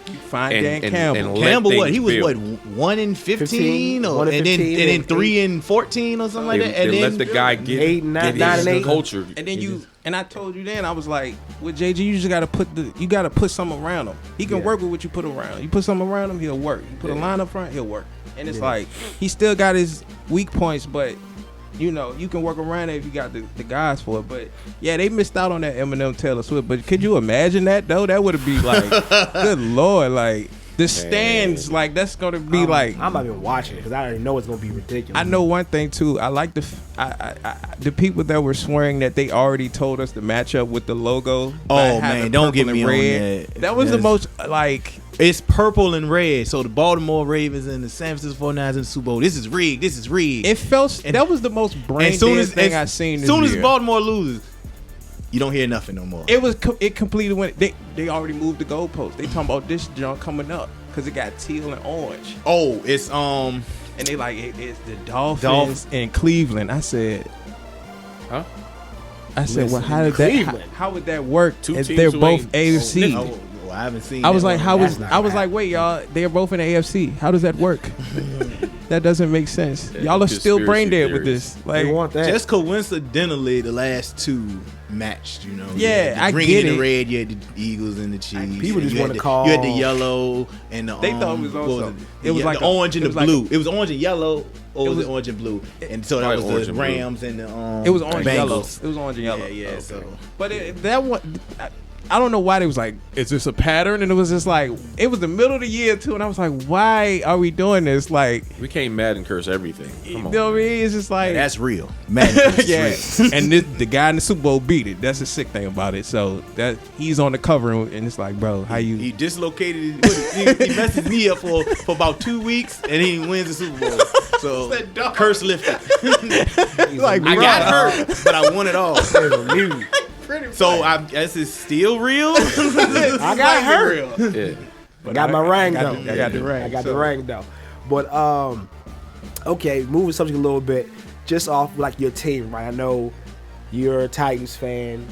You find and- Dan and- Campbell. and let Campbell, what things he was build. what 1-15, or 1 and and then 15, and then and 3-14 or something like They, that, and they then let the guy get, 8 and 9, get 9 his and 8. culture. And then and I told you then, I was like, with JG, you just gotta put something around him. He can work with what you put around. You put something around him, he'll work. You put a line up front, he'll work. And it's like he still got his weak points, but you know you can work around it if you got the guys for it. But yeah, they missed out on that Eminem Taylor Swift. But could you imagine that though? That would be like, good lord, like the stands, like that's gonna be like. I'm not even watching it because I already know it's gonna be ridiculous. I know one thing too. I like the people that were swearing that they already told us the matchup with the logo. Oh, by having man, don't purple get and me on red. that. That was the Yes. most like. It's purple and red. So the Baltimore Ravens and the San Francisco 49ers in the Super Bowl. This is rigged. This is rigged. It felt And- that was the most brain dead thing I seen. This soon year. as Baltimore loses, you don't hear nothing no more. It completely went. They already moved the goalpost. They talking about this junk coming up because it got teal and orange, Oh, it's and they like it's the Dolphins and Cleveland. I said, Huh? well, how did that? Cleveland. How would that work? Two If teams they're who both ain't- AFC. Oh, well, I haven't seen. I was that like, one. how That's was not I was gonna like, wait, y'all, they're both in the AFC. How does that work? That doesn't make sense. Yeah, Y'all are still brain dead conspiracy with this. They Like, want that. Just coincidentally, the last two matched. You know. You Yeah, had the I green get and it. the red. You had the Eagles and the Chiefs. people just You had wanna the- call- You had the yellow and the. They thought it was what also- it? it was Yeah, like the a- orange and it the was like blue. It was orange and yellow, or It was was- it orange and blue? And so that Probably was orange the and blue. Rams and the it was orange and yellow. Bengals. It was orange and yellow. Yeah, Okay. so But that one, I don't know why they was like, is this a pattern? And it was just like, it was the middle of the year too, and I was like, why are we doing this? Like, We can't mad and curse everything. you Come on. know what I mean? It's just like, that's real. Madden is yeah. real. And the guy in the Super Bowl beat it. That's the sick thing about it. So that he's on the cover, and it's like, bro, how you? He dislocated. He messed his knee up for about 2 weeks, and he wins the Super Bowl. So curse lifted. like, I bro, got hurt, but I won it all. So I guess it's still real. I got hurt. Yeah. I got my ring though. I got the ring. I got so. the ring though. But okay, moving subject a little bit, just off like your team, right? I know you're a Titans fan,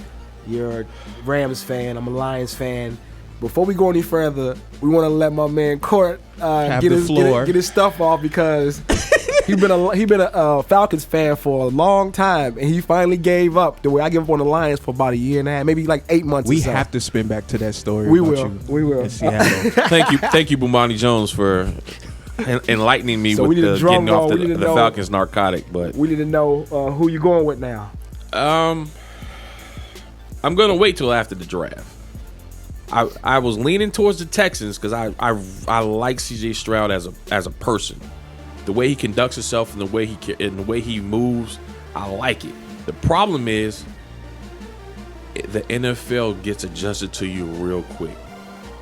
you're a Rams fan, I'm a Lions fan. Before we go any further, we want to let my man Court Have get the his floor. get his stuff off because he been a Falcons fan for a long time, and he finally gave up the way I give up on the Lions for about a year and a half, maybe like 8 months. We or so. have to spin back to that story. We about will. you We will. in Seattle. Thank you, Bomani Jones, for enlightening me So we with need a the drum getting off roll. the, We need to the know- Falcons narcotic. But We need to know who you going with now. I'm gonna wait till after the draft. I was leaning towards the Texans because I like CJ Stroud as a person, the way he conducts himself and the way he moves. I like it. The problem is the NFL gets adjusted to you real quick,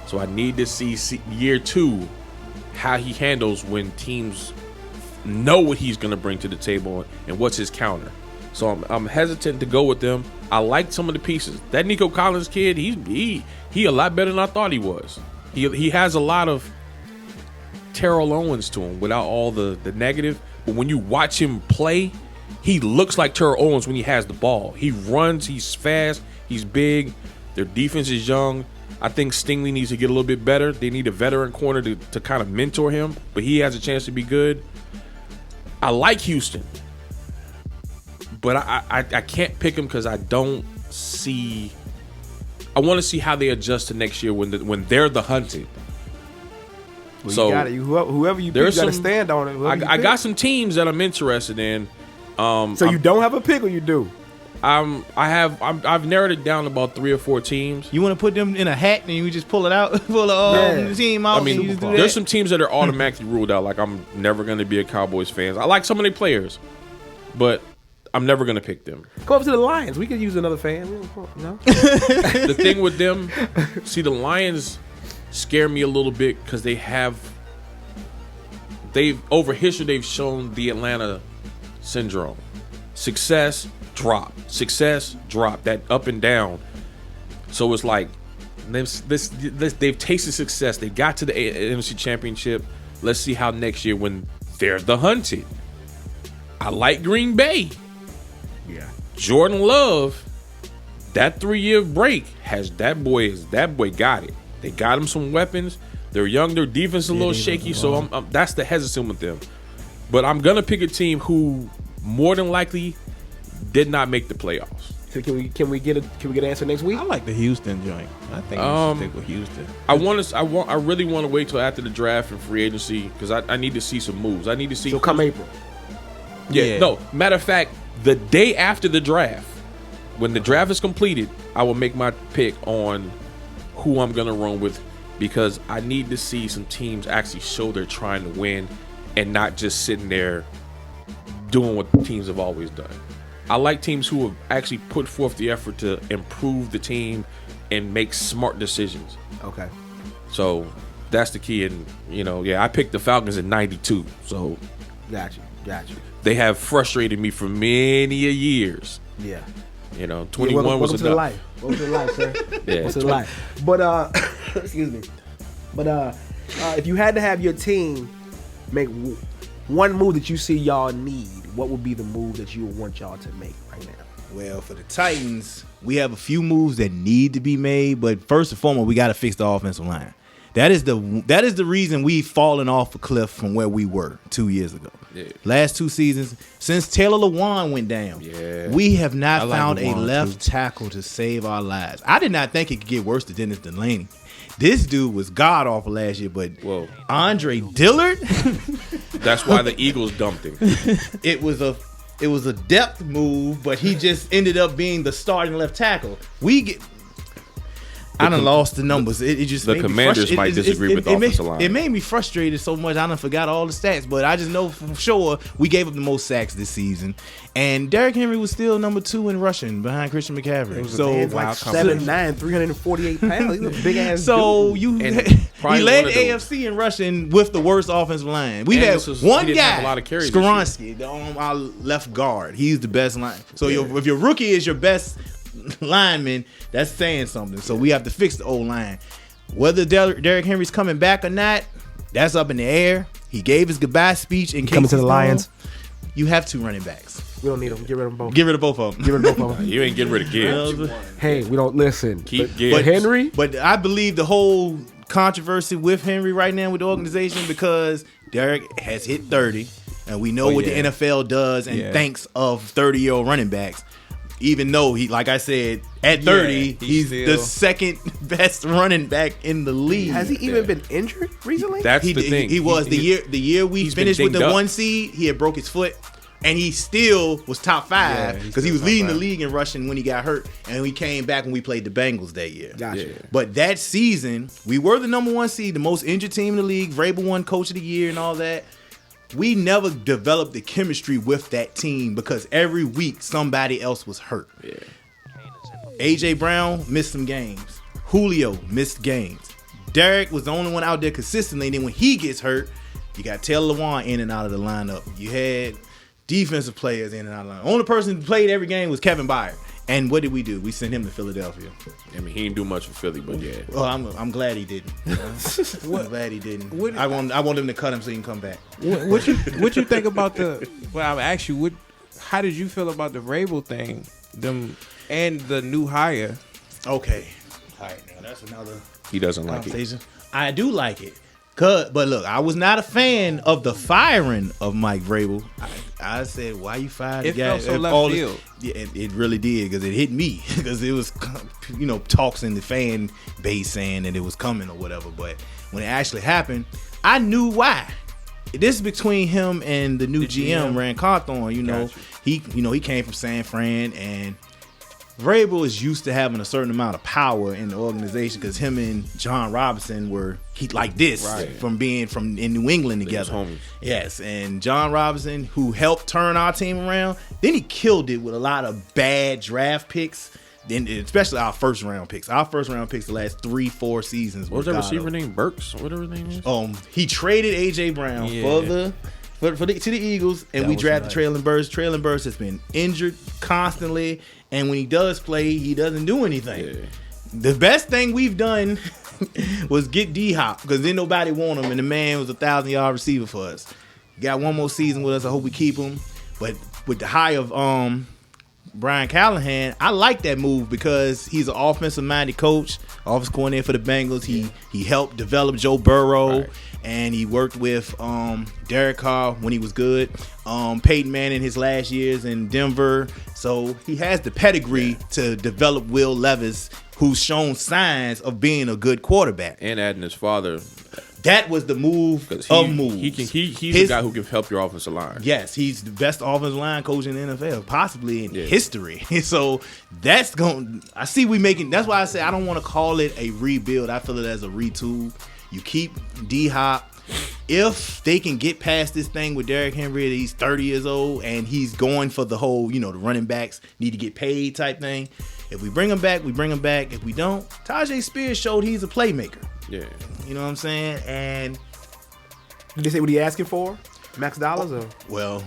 so I need to see year 2 how he handles when teams know what he's gonna bring to the table and what's his counter. So I'm hesitant to go with them. I like some of the pieces. That Nico Collins kid, he a lot better than I thought he was. He has a lot of Terrell Owens to him without all the negative. But when you watch him play, he looks like Terrell Owens when he has the ball. He runs, he's fast, he's big. Their defense is young. I think Stingley needs to get a little bit better. They need a veteran corner to kind of mentor him, but he has a chance to be good. I like Houston, but I can't pick them because I don't see. I want to see how they adjust to next year when they're the hunted. Well, So, you got it. Whoever you pick, you there's got to some- stand on it. Whoever you I pick. got some teams that I'm interested in. So you don't have a pick, or you do? I've narrowed it down to about 3 or 4 teams. You want to put them in a hat and you just pull it out, pull the team out. I mean, and you just do that? there's some teams that are automatically ruled out. Like, I'm never going to be a Cowboys fan. I like some of their players, but I'm never going to pick them. Go up to the Lions. We could use another fan. No? The thing with them, see, the Lions scare me a little bit because over history, they've shown the Atlanta syndrome. Success, drop. Success, drop. That up and down. So it's like they've tasted success. They got to the NFC Championship. Let's see how next year when they're the hunted. I like Green Bay. Yeah. Jordan Love, that 3-year break that boy got it. They got him some weapons. They're young. Their defense is a little shaky, so that's the hesitant with them. But I'm gonna pick a team who more than likely did not make the playoffs. So can we get an answer next week? I like the Houston joint. I think we should stick with Houston. I really want to wait till after the draft and free agency because I need to see some moves. I need to see. So come April. Yeah. No. Matter of fact, the day after the draft, when the draft is completed, I will make my pick on who I'm gonna run with because I need to see some teams actually show they're trying to win and not just sitting there doing what teams have always done. I like teams who have actually put forth the effort to improve the team and make smart decisions. Okay. So that's the key. And, I picked the Falcons in 92. So Got you. they have frustrated me for many years. Yeah. 21 was enough. To the life. Welcome to the life, sir. Yeah. Welcome to the life. But excuse me. But if you had to have your team make one move that you see y'all need, what would be the move that you would want y'all to make right now? Well, for the Titans, we have a few moves that need to be made, but first and foremost, we got to fix the offensive line. That is the reason we've fallen off a cliff from where we were 2 years ago. Yeah. Last 2 seasons, since Taylor Lewan went down, we have not found a left tackle to save our lives. I did not think it could get worse than Dennis Delaney. This dude was god awful last year, but Andre Dillard. That's why the Eagles dumped him. It was a depth move, but he just ended up being the starting left tackle. I done lost the numbers. It just the made Commanders me might disagree with the offensive line. It made me frustrated so much I done forgot all the stats, but I just know for sure we gave up the most sacks this season, and Derrick Henry was still number 2 in rushing behind Christian McCaffrey. So he's like 7'9", 348 pounds. He's a big ass. So dude. He led the AFC in rushing with the worst offensive line. We had one guy, Skoronski, on our left guard. He's the best line. So if your rookie is your best lineman, that's saying something. So we have to fix the old line. Whether Derrick Henry's coming back or not, that's up in the air. He gave his goodbye speech in case coming to the Lions. You have 2 running backs. We don't need them. Get rid of them both. Get rid of both of them. Get rid of both of them. You ain't getting rid of Gibbs. Hey, we don't listen. Keep but Henry. But I believe the whole controversy with Henry right now with the organization because Derrick has hit 30, and we know what the NFL does and thinks of 30-year-old running backs. Even though he, like I said, at 30, he's the second best running back in the league. Has he even been injured recently? That's the thing. He was the year we finished with the 1 seed. He had broke his foot, and he still was top 5 because he was leading the league in rushing when he got hurt, and we came back when we played the Bengals that year. Gotcha. Yeah. But that season, we were the number 1 seed, the most injured team in the league. Vrabel won Coach of the Year and all that. We never developed the chemistry with that team because every week somebody else was hurt. Yeah. A.J. Brown missed some games. Julio missed games. Derrick was the only one out there consistently. And then when he gets hurt, you got Taylor Lewan in and out of the lineup. You had defensive players in and out of the lineup. The only person who played every game was Kevin Byard. And what did we do? We sent him to Philadelphia. I mean, he didn't do much for Philly, but yeah. Well, I'm glad he didn't. I'm glad he didn't. I want him to cut him so he can come back. What you think about the? Well, I'll ask you. How did you feel about the Vrabel thing? And the new hire. Okay. All right, now that's another. He doesn't like it. I do like it. But look, I was not a fan of the firing of Mike Vrabel. I said, why you fired the guy? It felt so left field. Yeah, it really did because it hit me because it was, talks in the fan base saying that it was coming or whatever. But when it actually happened, I knew why. This is between him and the new GM, Rand Carthon. He came from San Fran and Vrabel is used to having a certain amount of power in the organization because him and John Robinson were like this from being from in New England together. homies. Yes, and John Robinson, who helped turn our team around, then he killed it with a lot of bad draft picks. Then especially our first round picks. Our first round picks the last 3-4 seasons. What was that receiver name? Burks? Whatever his name is. He traded AJ Brown to the Eagles, and we drafted Traylon Burks. Traylon Burks has been injured constantly, and when he does play, he doesn't do anything. Yeah. The best thing we've done was get D-Hop because then nobody want him, and the man was a 1,000-yard receiver for us. He got one more season with us. I hope we keep him. But with the hire of Brian Callahan, I like that move because he's an offensive-minded coach, offensive coordinator for the Bengals. He helped develop Joe Burrow, and he worked with Derek Carr when he was good. Peyton Manning his last years in Denver. So he has the pedigree to develop Will Levis, who's shown signs of being a good quarterback. And adding his father. That was the move of moves. He's the guy who can help your offensive line. Yes, he's the best offensive line coach in the NFL, possibly in history. So that's going. I see we making. That's why I say I don't want to call it a rebuild. I feel it as a retool. You keep D-Hop. If they can get past this thing with Derrick Henry, that he's 30 years old and he's going for the whole, the running backs need to get paid type thing. If we bring him back, we bring him back. If we don't, Tajay Spears showed he's a playmaker. Yeah. You know what I'm saying? And Did they say what he asking for? Max dollars or? well,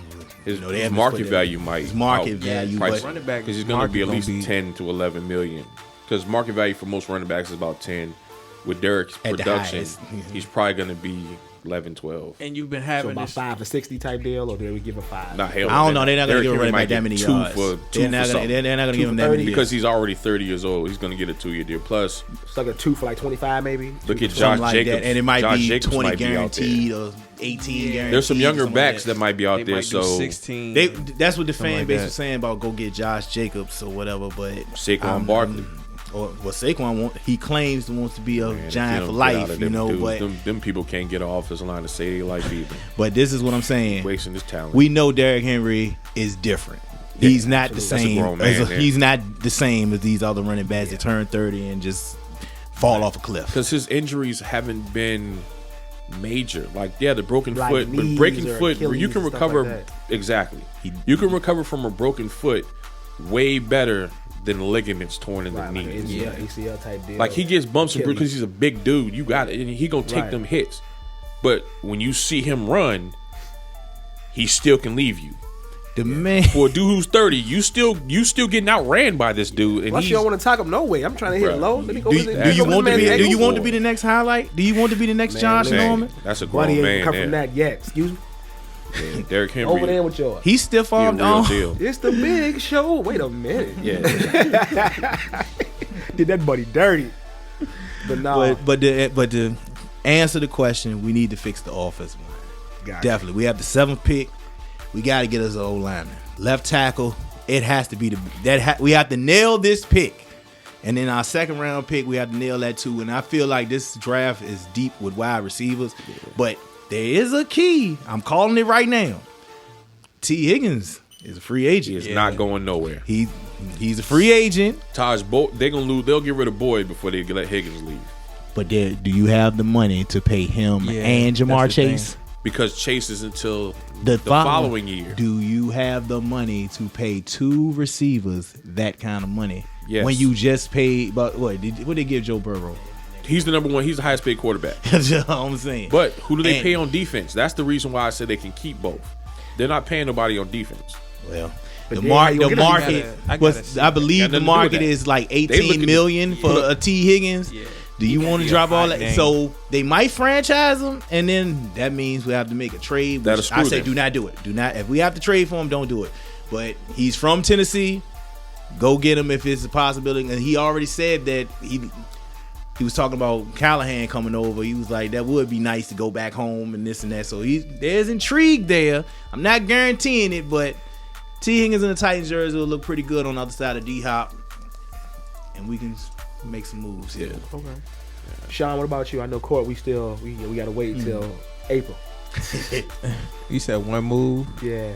His they haven't market put that- value might his market value, price but- Running back because he's going to be at market least gonna be- 10 to 11 million. Because market value for most running backs is about 10. With Derek's At the production, highest. he's probably going to be 11, 12. And you've been So having about this. 5 for 60 type deal, or did we give a 5? Not hell. I don't know. They're not going to Derrick give a Henry running might back that get many two yards. for They're not something. going to give him that 30. many Because he's already 30 years old. He's going to get a 2-year deal. Plus, Stuck a 2 for like 25 maybe. look at something Josh like Jacobs. that, and it might Josh be Jacobs 20 might be out there. guaranteed or 18 guaranteed. There's some younger something like backs that might be out They there. might do So 16. That's what the fan like base that. was saying about go get Josh Jacobs or whatever. But Saquon Barkley. Saquon he claims wants to be a Man, giant if for you don't get out life, of them dudes, But them people can't get off his line to say they like either. but this is what I'm saying. Wasting his talent. We know Derrick Henry is different. He's not the That's a same. grown man there. He's not the same as these other running backs that turn 30 and just fall off a cliff. Because his injuries haven't been major. Like, the broken Like foot, but knees breaking or foot, where you Achilles can and stuff recover. like that. Exactly. You can recover from a broken foot way better than ligaments torn in Right, the like an knee. ACL type deal. Like, he gets bumps and Achilles. because he's a big dude. You got it. And he going to take Right. them hits. But when you see him run, he still can leave you. The man. For a dude who's 30, you still getting outran by this dude. And Plus, he's, you don't want to talk him no way. I'm trying to hit Bruh. low. Let me go Do visit- you go visit want to this be? man's Do you ankle. want to be the next highlight? Do you want to be the next Josh Man, Norman? that's a Why grown he ain't man come there. from that yet? Excuse me. Yeah, Derrick Henry. Over there with yours. He's stiff he a armed. real deal. It's the big show. Wait a minute. Yeah. Did that buddy dirty. But no. But to answer the question, we need to fix the offensive line. Gotcha. Definitely. We have the 7th pick. We got to get us an old lineman. Left tackle. It has to be we have to nail this pick. And then our 2nd round pick, we have to nail that too. And I feel like this draft is deep with wide receivers. Yeah. But there is a key. I'm calling it right now. T. Higgins is a free agent. He is not going nowhere. He's a free agent. They're gonna lose. They'll get rid of Boyd before they let Higgins leave. But do you have the money to pay him and Jamar that's the Chase? thing. Because Chase is until The following year. Do you have the money to pay 2 receivers that kind of money? Yes. When you just paid, but what did they give Joe Burrow? He's the number one. He's the highest paid quarterback. That's what I'm saying. But who do they And- pay on defense? That's the reason why I said they can keep both. They're not paying nobody on defense. Well, But the then how you market gonna get market him? I was gotta see I that. believe Got the nothing to do with market that. is like They 18 looking- million for a T. Higgins. Yeah. Do you He want to gotta be drop a all hot that? name. So they might franchise him, and then that means we have to make a trade. Which That'll I screw say, them. do not do it. Do not. If we have to trade for him, don't do it. But he's from Tennessee. Go get him if it's a possibility. And he already said that he was talking about Callahan coming over. He was like, that would be nice to go back home and this and that. So there's intrigue there. I'm not guaranteeing it, but T. Higgins in the Titans jersey will look pretty good on the other side of D-Hop. And we can make some moves here. Okay. Sean, what about you? I know Court. We got to wait till April. You said one move. Yeah.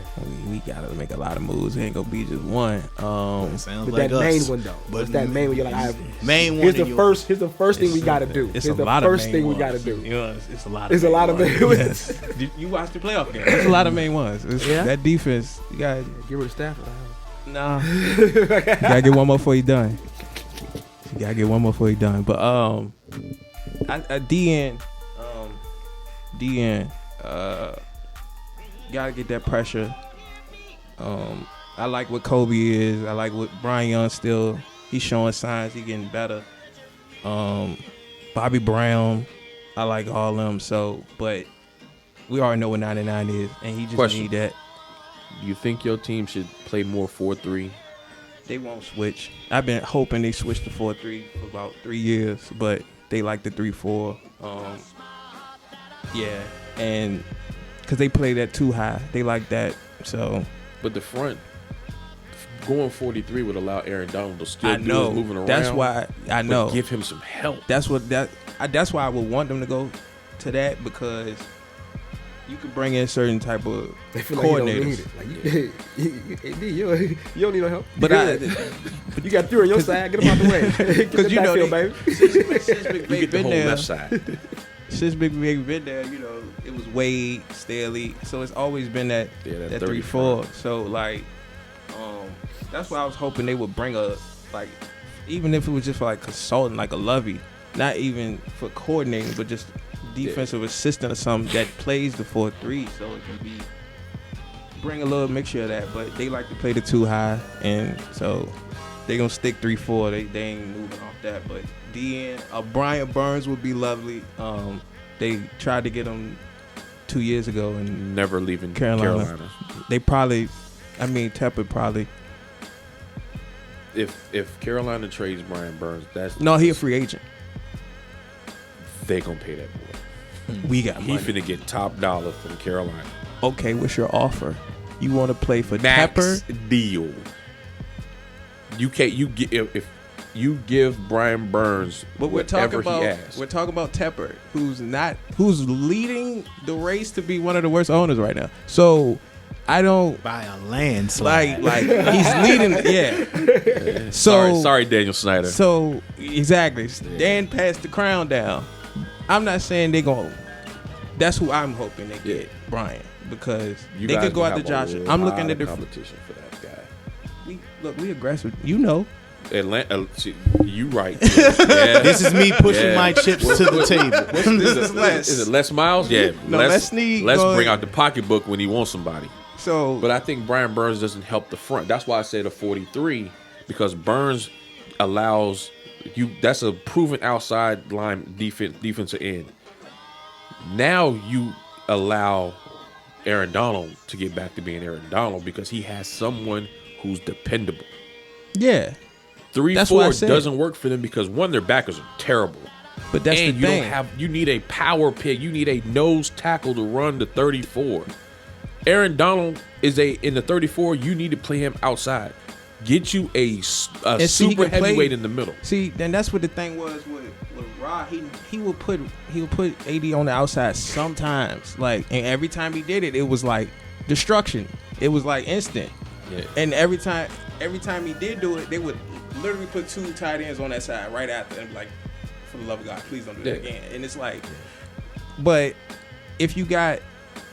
We gotta make a lot of moves. It ain't gonna be just one. Sounds But like that main us. one though. But What's that main one? You're like, main one. here's in the your- first. Here's the first thing we gotta do. It's Here's a the lot first of thing main we gotta ones. do. You know, it's a lot. It's a lot of main ones. Yes. You watch the playoff game. It's a lot of main ones. Yeah? That defense, you gotta Get rid of Stafford. nah. You gotta get one more before you done. You gotta get one more before you done. But DN, gotta get that pressure. I like what Kobe is. I like what Brian Young still. He's showing signs. He's getting better. Bobby Brown. I like all them. So, but we already know what 99 is, and he just Question. need that. Do you think your team should play more 4-3? They won't switch. I've been hoping they switch to 4-3 for about 3 years, but they like the 3-4. Yeah, and because they play that too high, they like that. So But the front going 43 would allow Aaron Donald to still I do know his moving around. that's why I but know give him some help. that's why I would want them to go to that, because you could bring in certain type of They feel like you don't need coordinators. it. Like you don't need no help. But You got three on your side. Get them out the way. Get the you know backfield, they- baby. since You McVay get the been whole there, left side. since Big McVay been there, you know, it was Wade, Staley, so it's always been that Yeah, that 30 3-4. So like, that's why I was hoping they would bring a, like, even if it was just for like consulting, like a Lovey, not even for coordinating, but just defensive assistant or something that plays the 4-3, so it can be bring a little mixture of that. But they like to play the too high, and so they gonna stick 3-4. They ain't moving off that. But DN, Brian Burns would be lovely. They tried to get him 2 years ago, and Never leaving Carolina. Carolina. they probably, Tepper probably. If Carolina trades Brian Burns, that's No, he a free agent. they gonna pay that boy. We got He money. finna get top dollar from Carolina. Okay, what's your offer? You want to play for Max Tepper? deal. You can't. You get if you give Brian Burns But we're talking whatever he about asks. we're talking about Tepper, who's leading the race to be one of the worst owners right now. So I don't by a landslide. like he's leading. Yeah. So sorry, Daniel Snyder. So exactly, Dan passed the crown down. I'm not saying they're gonna. That's who I'm hoping they get, Brian, because You they guys could go gonna after have Josh. a I'm lot looking at of the. competition for that guy. We aggressive. You know. Atlanta, you right. Yeah. This is me pushing Yeah. my chips to the table. is Les. Is it Les Miles? Yeah. No, Les Snead Let's going- bring out the pocketbook when he wants somebody. So, But I think Brian Burns doesn't help the front. That's why I said a 43, because Burns allows you. That's a proven outside line defensive end. Now you allow Aaron Donald to get back to being Aaron Donald because he has someone who's dependable. yeah, 3-4 That's what I said. doesn't work for them because one, their backers are terrible. but that's And the you thing. don't have. You need a power pick. You need a nose tackle to run the 34. Aaron Donald is in the 34. You need to play him outside. Get you a see, he super can play- heavyweight in the middle. See, then that's what the thing was with Rod. He would put AD on the outside sometimes. Like, and every time he did it, it was like destruction. It was like instant. Yeah. And every time he did do it, they would literally put two tight ends on that side right after and be like, for the love of God, please don't do that Yeah. again. And it's like, but if you got,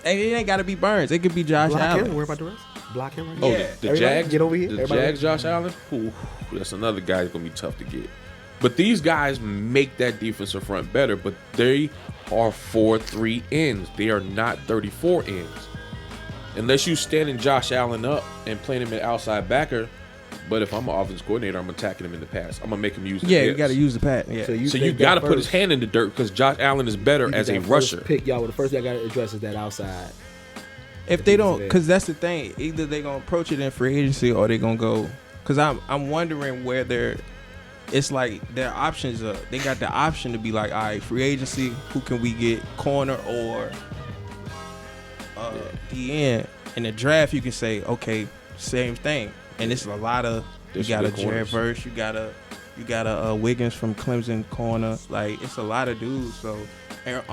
and it ain't got to be Burns. It could be Josh Block Allen. him. Worry about the rest. Block him. Right Oh, now. Yeah. the Everybody Jags. get over here. The Everybody- Jags, Josh Allen. Ooh, that's another guy that's gonna be tough to get. But these guys make that defensive front better. But they are 4-3 ends. They are not 34 ends. Unless you standing Josh Allen up and playing him at outside backer. But if I'm an offense coordinator, I'm attacking him in the pass. I'm gonna make him use. His Yeah, you hips. got to use the pad. Yeah. So you think got to that put his first- hand in the dirt because Josh Allen is better you as a think that rusher. first pick, y'all. The first thing I got to address is that outside. If they don't, today. because that's the thing. Either they gonna approach it in free agency or they gonna go. Because I'm wondering where they're. It's like their options are. They got the option to be like, all right, free agency. Who can we get? Corner or DN. In the draft, you can say, okay, same thing. And it's a lot of. There's You got a good Jared corners. Verse. You got a Wiggins from Clemson corner. Like, it's a lot of dudes. So, and,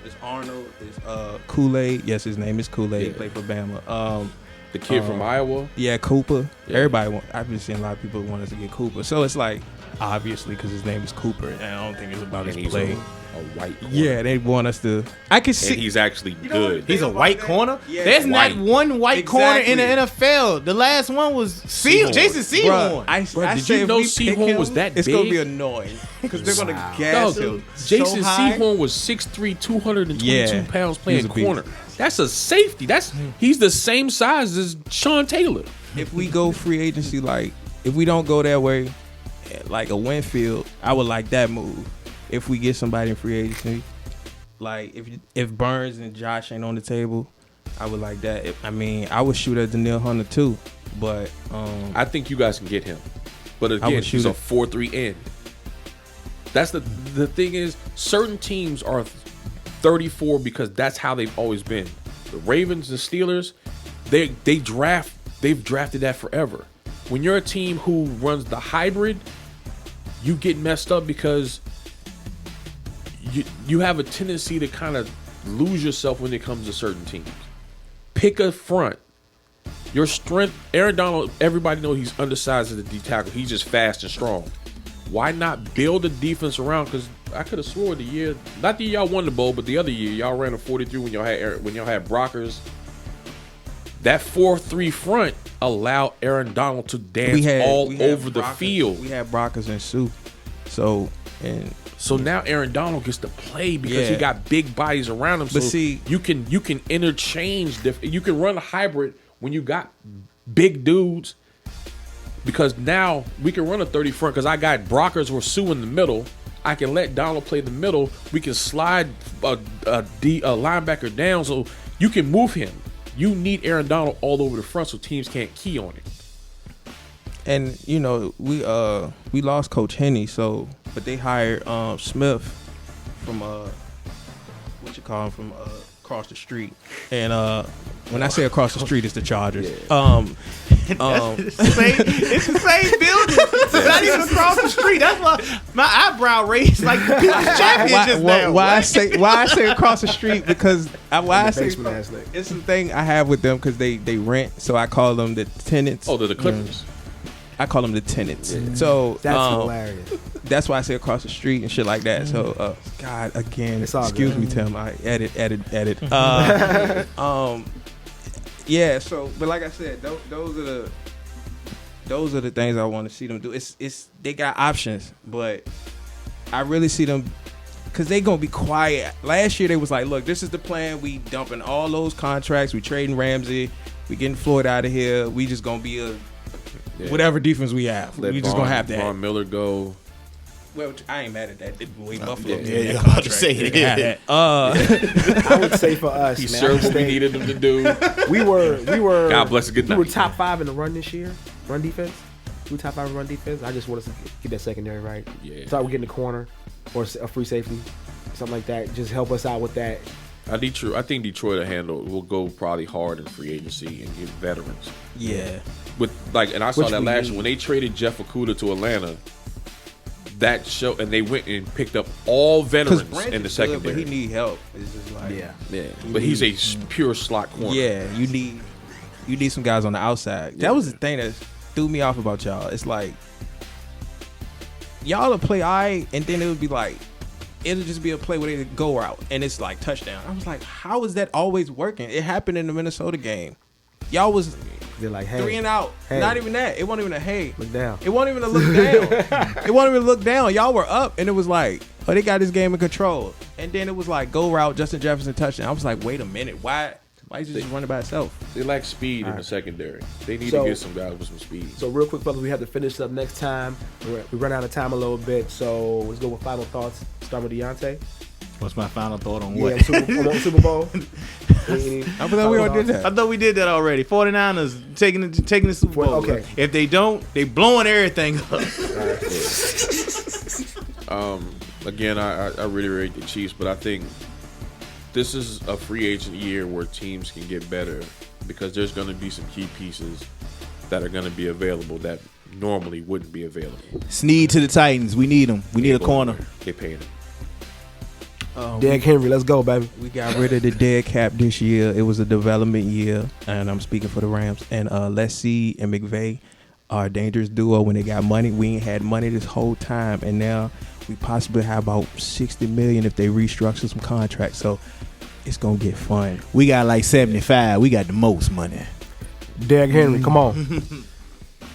It's Arnold. It's Kool-Aid. Yes, his name is Kool-Aid. He Yeah. played for Bama. The kid from Iowa. Yeah, Cooper. Yeah. Everybody I've been seeing a lot of people want us to get Cooper. So it's like, obviously, because his name is Cooper, and I don't think it's about And his he's play. a white corner. Yeah, they want us to. I can see. And he's actually You know what good. the He's a about white that? corner. Yeah. There's White. not one white corner in the Exactly. NFL. The last one was Seahorn. Jason Bruh, Seahorn. I did say you if know we pick Seahorn him, was that it's gonna big? be annoying because they're gonna Wow. gas Dog, him. Jason so high. Seahorn was 6'3", 222 Yeah. pounds He playing was a beast. corner. That's a safety. He's the same size as Sean Taylor. If we go free agency, like if we don't go that way, like a Winfield, I would like that move. If we get somebody in free agency, like if Burns and Josh ain't on the table, I would like that. I would shoot at Danielle Hunter too, but I think you guys can get him. But I again, would he's shoot a it. 4-3 end. That's the thing is, certain teams are 34 because that's how they've always been. The Ravens and Steelers, they've drafted that forever. When you're a team who runs the hybrid, you get messed up because you have a tendency to kind of lose yourself when it comes to certain teams. Pick a front. Your strength, Aaron Donald, everybody knows he's undersized as a D tackle. He's just fast and strong. Why not build a defense around? Because I could have swore not the year y'all won the bowl, but the other year y'all ran a 43 when y'all had Brockers. That 4-3 front allowed Aaron Donald to dance we had over the Brockers. field. We had Brockers and Sue, so So now Aaron Donald gets to play because he Yeah. got big bodies around him. So But see- you can interchange. You can run a hybrid when you got big dudes. Because now we can run a 30 front because I got Brockers or Sue in the middle. I can let Donald play the middle. We can slide a linebacker down so you can move him. You need Aaron Donald all over the front so teams can't key on it. And we lost Coach Henney, but they hired Smith from from across the street. And when I say across the street, it's the Chargers. It's the same building. It's not even across the street. That's why my eyebrow raised like the People's Champion just now. why I say across the street because why I say basement last night. it's the thing I have with them because they rent, so I call them the tenants. Oh, they're the Clippers. I call them the tenants. So That's hilarious. that's why I say across the street and shit like that. So God, again, It's all excuse good. me, Tim. I edit. Yeah. So, but like I said, those are the things I want to see them do. It's they got options, but I really see them because they gonna be quiet. Last year they was like, look, this is the plan. We dumping all those contracts. We trading Ramsey. We getting Floyd out of here. We just gonna be whatever defense we have. Let We just gonna have that. Von Miller go. Well, I ain't mad at that. The way Buffalo yeah, did yeah, that I'm about to contract, say, they can have yeah. that. I would say for us, He man, served I what we think needed him to do. we were. God bless a good We were night. top 5 in the run this year, run defense. We were top 5 in run defense. I just want us to get that secondary right. Yeah. Thought we're getting a corner or a free safety, something like that. Just help us out with that. I think Detroit will go probably hard in free agency and get veterans. Yeah. And I saw Which that we last need. year when they traded Jeff Okudah to Atlanta. That show, and they went and picked up all veterans in the secondary. but he need help. It's just like Yeah, but he's a pure slot corner. yeah. You need some guys on the outside. That was the thing that threw me off about y'all. It's like y'all will play alright, and then it would be like it'll just be a play where they go out and it's like touchdown. I was like, how is that always working? It happened in the Minnesota game. Y'all was They're like, hey, 3 and out. Hey. Not even that. It wasn't even a hey. look down. It wasn't even a look down. It wasn't even a look down. Y'all were up, and it was like, oh, they got this game in control. And then it was like, go route, Justin Jefferson touchdown. I was like, wait a minute. Why is he just running by itself? They lack speed in the secondary. They need So- to get some guys with some speed. So real quick, fellas, we have to finish up next time. We run out of time a little bit, so let's go with final thoughts. Start with Deontay. What's my final thought on Yeah, what? on Super Bowl. Any I thought we final already did thoughts? I thought we did that already. 49ers taking the Super Bowl. Okay. If they don't, they blowing everything up. Again, I really rate the Chiefs, but I think this is a free agent year where teams can get better because there's going to be some key pieces that are going to be available that normally wouldn't be available. Snead to the Titans. We need them. We need a corner. They paying him. Derrick Henry, let's go, baby. We got rid of the dead cap this year. It was a development year, and I'm speaking for the Rams. And Leslie and McVay are a dangerous duo when they got money. We ain't had money this whole time, and now we possibly have about $60 million if they restructure some contracts. So it's gonna get fun. We got like 75. We got the most money. Derrick Henry, come on.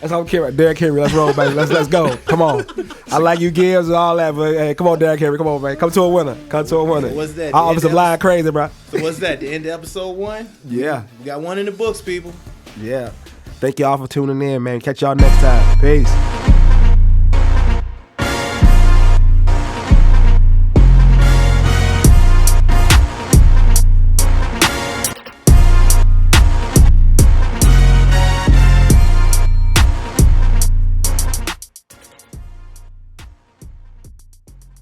That's all we care about. Derrick Henry, let's roll, baby. Let's go. Come on. I like you, Gibbs, and all that, but hey, come on, Derrick Henry. Come on, man. Come to a winner. Come to a winner. What's that? Our offensive line crazy, bro. So what's that? The end of episode 1? Yeah. We got one in the books, people. Yeah. Thank y'all for tuning in, man. Catch y'all next time. Peace.